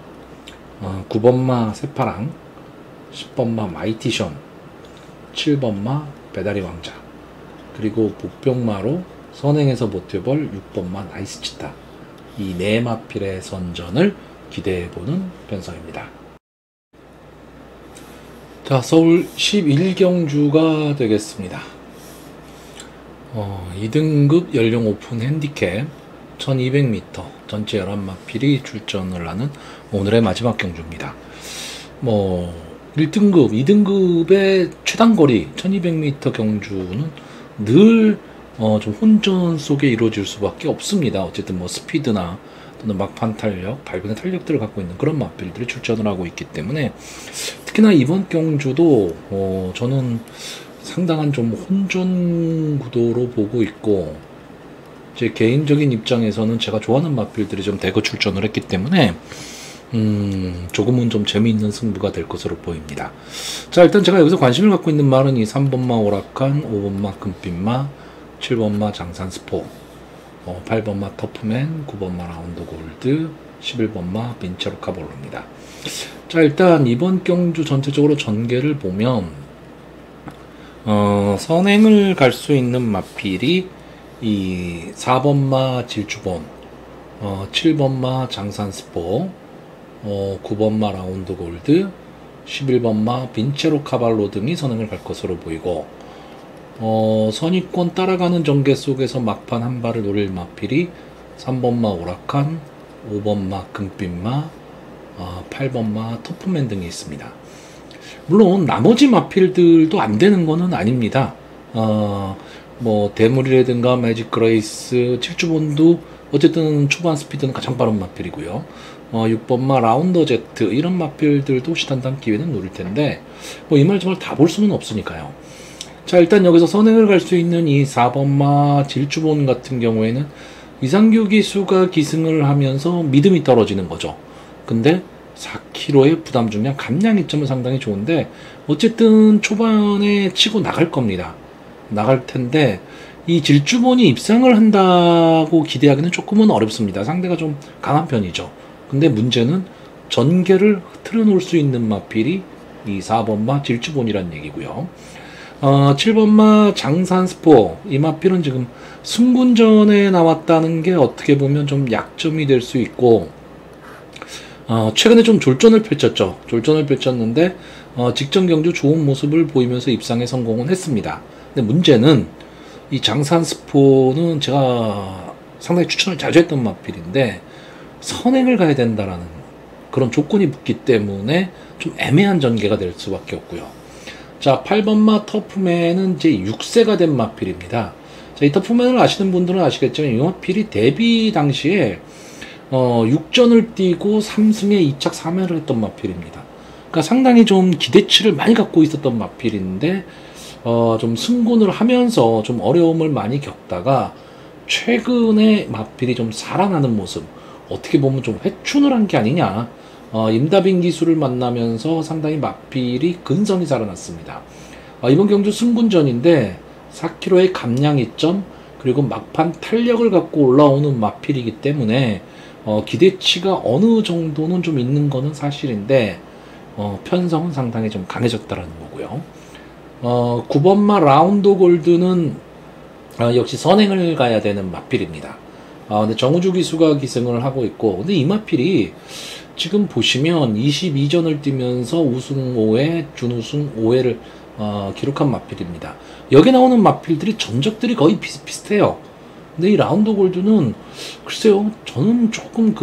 9번마 새파랑, 10번마 마이티션, 7번마 배달의 왕자, 그리고 복병마로 선행에서 모태벌 6번마 나이스치타, 이 네 마필의 선전을 기대해보는 편성입니다. 자, 서울 11경주가 되겠습니다. 2등급 연령 오픈 핸디캡 1200m 전체 11마필이 출전을 하는 오늘의 마지막 경주입니다. 1등급, 2등급의 최단거리 1200m 경주는 늘 좀 혼전 속에 이루어질 수밖에 없습니다. 어쨌든 스피드나 또는 막판 탄력, 발근의 탄력들을 갖고 있는 그런 마필들이 출전을 하고 있기 때문에, 특히나 이번 경주도 저는 상당한 좀 혼전 구도로 보고 있고, 제 개인적인 입장에서는 제가 좋아하는 마필들이 좀 대거 출전을 했기 때문에 조금은 좀 재미있는 승부가 될 것으로 보입니다. 자, 일단 제가 여기서 관심을 갖고 있는 말은 이 3번마 오락한, 5번마 금빛마, 7번마 장산스포, 8번마 터프맨, 9번마 라운드 골드, 11번마 빈체로 카볼로입니다. 자, 일단 이번 경주 전체적으로 전개를 보면 선행을 갈 수 있는 마필이 이 4번마 질주본, 7번마 장산스포, 9번마 라운드 골드, 11번마 빈체로 카발로 등이 선행을 갈 것으로 보이고, 선입권 따라가는 전개 속에서 막판 한 발을 노릴 마필이 3번마 오락한, 5번마 금빛마, 8번마 터프맨 등이 있습니다. 물론 나머지 마필들도 안 되는 거는 아닙니다. 대물이라든가 매직 그레이스, 7주본도 어쨌든 초반 스피드는 가장 빠른 마필이고요. 6번마 라운더 제트, 이런 마필들도 시단단 기회는 노릴 텐데 이 말 저 말 다 볼 수는 없으니까요. 자, 일단 여기서 선행을 갈 수 있는 이 4번마 질주본 같은 경우에는 이상규 기수가 기승을 하면서 믿음이 떨어지는 거죠. 근데 4kg의 부담 중량 감량 이점은 상당히 좋은데 어쨌든 초반에 치고 나갈 겁니다. 나갈 텐데 이 질주본이 입상을 한다고 기대하기는 조금은 어렵습니다. 상대가 좀 강한 편이죠. 근데 문제는 전개를 흐트러 놓을 수 있는 마필이 이 4번마 질주본이란 얘기고요. 7번마 장산스포, 이 마필은 지금 승군전에 나왔다는 게 어떻게 보면 좀 약점이 될 수 있고, 최근에 좀 졸전을 펼쳤죠. 졸전을 펼쳤는데 직전 경주 좋은 모습을 보이면서 입상에 성공은 했습니다. 근데 문제는 이 장산스포는 제가 상당히 추천을 자주 했던 마필인데 선행을 가야 된다라는 그런 조건이 붙기 때문에 좀 애매한 전개가 될 수밖에 없고요. 자, 8번마 터프맨은 이제 6세가 된 마필입니다. 자, 이 터프맨을 아시는 분들은 아시겠지만 이 마필이 데뷔 당시에 6전을 뛰고 3승에 2착 3회를 했던 마필입니다. 그러니까 상당히 좀 기대치를 많이 갖고 있었던 마필인데 좀 승군을 하면서 좀 어려움을 많이 겪다가 최근에 마필이 좀 살아나는 모습, 어떻게 보면 좀 회춘을 한 게 아니냐. 임다빈 기수를 만나면서 상당히 마필이 근성이 살아났습니다. 이번 경주 승군전인데 4km의 감량 2점 그리고 막판 탄력을 갖고 올라오는 마필이기 때문에 기대치가 어느 정도는 좀 있는 거는 사실인데 편성은 상당히 좀 강해졌다라는 거고요. 9번마 라운드 골드는 역시 선행을 가야 되는 마필입니다. 근데 정우주 기수가 기승을 하고 있고, 근데 이 마필이 지금 보시면 22전을 뛰면서 우승 5회, 준우승 5회를 기록한 마필입니다. 여기 나오는 마필들이 전적들이 거의 비슷비슷해요. 근데 이 라운드 골드는 글쎄요, 저는 조금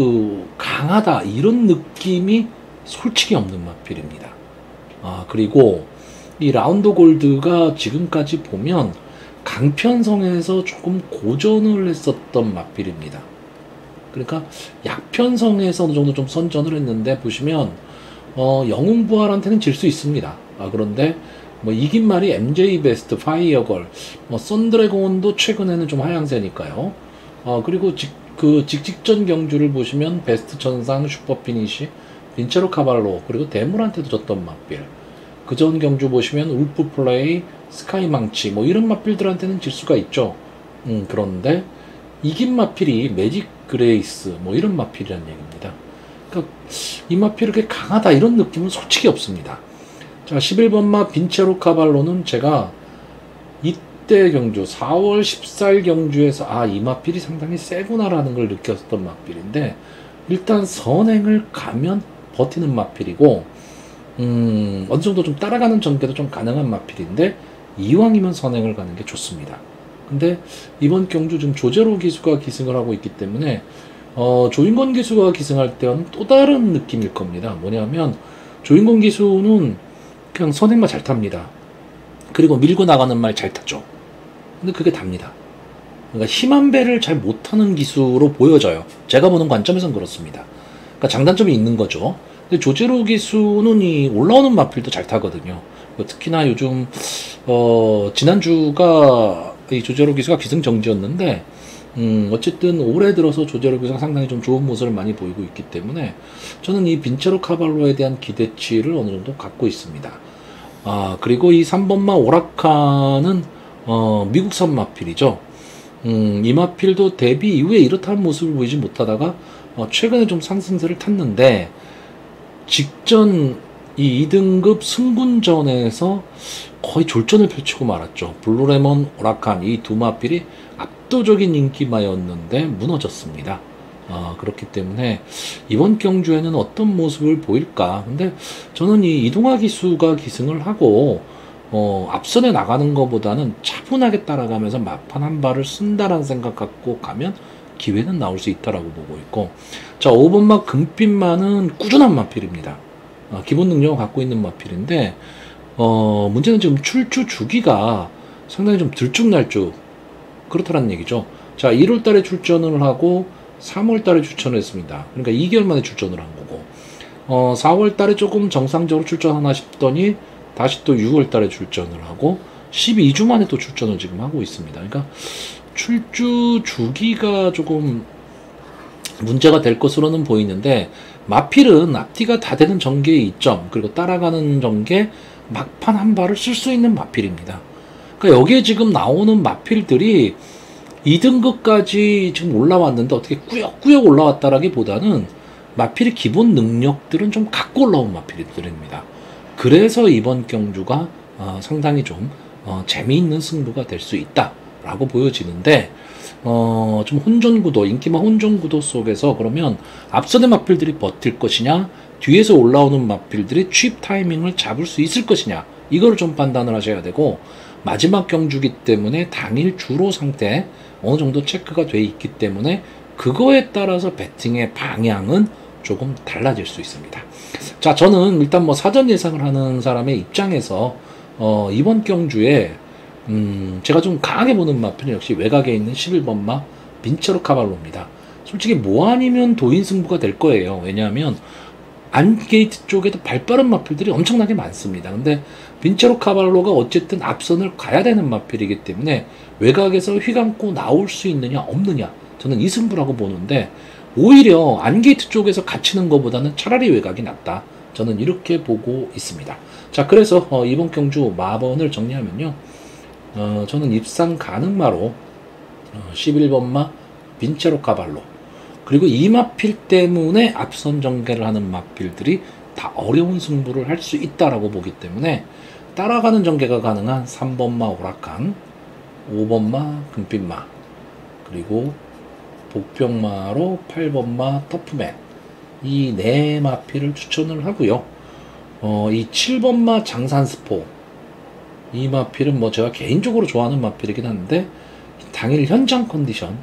강하다 이런 느낌이 솔직히 없는 마필입니다. 그리고 이 라운드 골드가 지금까지 보면 강편성에서 조금 고전을 했었던 마필입니다. 그러니까 약편성에서 어느 정도 좀 선전을 했는데 보시면 영웅부활한테는 질 수 있습니다. 그런데 뭐 이긴 말이 MJ 베스트, 파이어걸, 썬드래곤도 최근에는 좀 하향세니까요. 그리고 직전 경주를 보시면 베스트 전상, 슈퍼피니시, 빈체로 카발로, 그리고 대물한테도 졌던 마필. 그전 경주 보시면 울프 플레이, 스카이 망치, 뭐 이런 마필들한테는 질 수가 있죠. 그런데 이긴 마필이 매직 그레이스, 뭐 이런 마필이라는 얘기입니다. 그러니까 이 마필이 그렇게 강하다 이런 느낌은 솔직히 없습니다. 자, 11번마 빈체로 카발로는 제가 이때 경주 4월 14일 경주에서 이 마필이 상당히 세구나라는 걸 느꼈었던 마필인데 일단 선행을 가면 버티는 마필이고 어느 정도 좀 따라가는 전개도 좀 가능한 마필인데 이왕이면 선행을 가는 게 좋습니다. 근데 이번 경주 좀 조제로 기수가 기승을 하고 있기 때문에 조인권 기수가 기승할 때와는 또 다른 느낌일 겁니다. 뭐냐면 조인권 기수는 그냥 선행만 잘 탑니다. 그리고 밀고 나가는 말 잘 타죠. 근데 그게 답니다. 그러니까 힘한 배를 잘 못하는 기수로 보여져요. 제가 보는 관점에선 그렇습니다. 그러니까 장단점이 있는 거죠. 근데 조제로 기수는 이 올라오는 마필도 잘 타거든요. 특히나 요즘 지난주가 이 조제로 기수가 기승정지였는데 어쨌든 올해 들어서 조제로 기수가 상당히 좀 좋은 모습을 많이 보이고 있기 때문에 저는 이 빈체로 카발로에 대한 기대치를 어느 정도 갖고 있습니다. 그리고 이 3번마 오라카는 미국산 마필이죠. 이 마필도 데뷔 이후에 이렇다는 모습을 보이지 못하다가 최근에 좀 상승세를 탔는데 직전 이 2등급 승군전에서 거의 졸전을 펼치고 말았죠. 블루레몬, 오라칸 이 두 마필이 압도적인 인기마였는데 무너졌습니다. 그렇기 때문에 이번 경주에는 어떤 모습을 보일까. 근데 저는 이 이동화 기수가 기승을 하고 앞선에 나가는 것보다는 차분하게 따라가면서 막판 한 발을 쓴다라는 생각 갖고 가면 기회는 나올 수 있다라고 보고 있고, 자 5번마 금빛마는 꾸준한 마필입니다. 기본 능력을 갖고 있는 마필인데 문제는 지금 출주 주기가 상당히 좀 들쭉날쭉 그렇다는 얘기죠. 자 1월달에 출전을 하고 3월달에 출전을 했습니다. 그러니까 2개월 만에 출전을 한 거고 4월달에 조금 정상적으로 출전하나 싶더니 다시 또 6월달에 출전을 하고 12주 만에 또 출전을 지금 하고 있습니다. 그러니까 출주 주기가 조금 문제가 될 것으로는 보이는데 마필은 앞뒤가 다 되는 전개의 2점 그리고 따라가는 전개 막판 한 발을 쓸 수 있는 마필입니다. 그러니까 여기에 지금 나오는 마필들이 2등급까지 지금 올라왔는데 어떻게 꾸역꾸역 올라왔다라기보다는 마필의 기본 능력들은 좀 갖고 올라온 마필들입니다. 그래서 이번 경주가 상당히 좀 재미있는 승부가 될 수 있다라고 보여지는데 좀 혼전구도, 인기마 혼전구도 속에서 그러면 앞선의 마필들이 버틸 것이냐, 뒤에서 올라오는 마필들이 취입 타이밍을 잡을 수 있을 것이냐, 이걸 좀 판단을 하셔야 되고, 마지막 경주기 때문에 당일 주로 상태, 어느 정도 체크가 돼 있기 때문에 그거에 따라서 배팅의 방향은 조금 달라질 수 있습니다. 자, 저는 일단 뭐 사전 예상을 하는 사람의 입장에서 이번 경주에 제가 좀 강하게 보는 마표는 역시 외곽에 있는 11번마 빈체로 카발로입니다. 솔직히 뭐 아니면 도인 승부가 될 거예요. 왜냐하면 안게이트 쪽에도 발빠른 마필들이 엄청나게 많습니다. 근데 빈체로 카발로가 어쨌든 앞선을 가야 되는 마필이기 때문에 외곽에서 휘감고 나올 수 있느냐 없느냐, 저는 이 승부라고 보는데 오히려 안게이트 쪽에서 갇히는 것보다는 차라리 외곽이 낫다, 저는 이렇게 보고 있습니다. 자, 그래서 이번 경주 마번을 정리하면요, 저는 입상 가능마로 11번마 빈체로 카발로, 그리고 이 마필 때문에 앞선 전개를 하는 마필들이 다 어려운 승부를 할 수 있다라고 보기 때문에 따라가는 전개가 가능한 3번마 오락한, 5번마 금빛마, 그리고 복병마로 8번마 터프맨, 이 네 마필을 추천을 하고요. 이 7번마 장산스포, 이 마필은 뭐 제가 개인적으로 좋아하는 마필이긴 한데 당일 현장 컨디션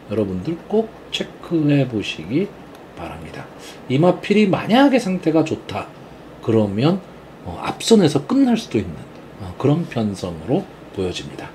여러분들 꼭 체크해 보시기 바랍니다. 이 마필이 만약에 상태가 좋다 그러면 앞선에서 끝날 수도 있는 그런 편성으로 보여집니다.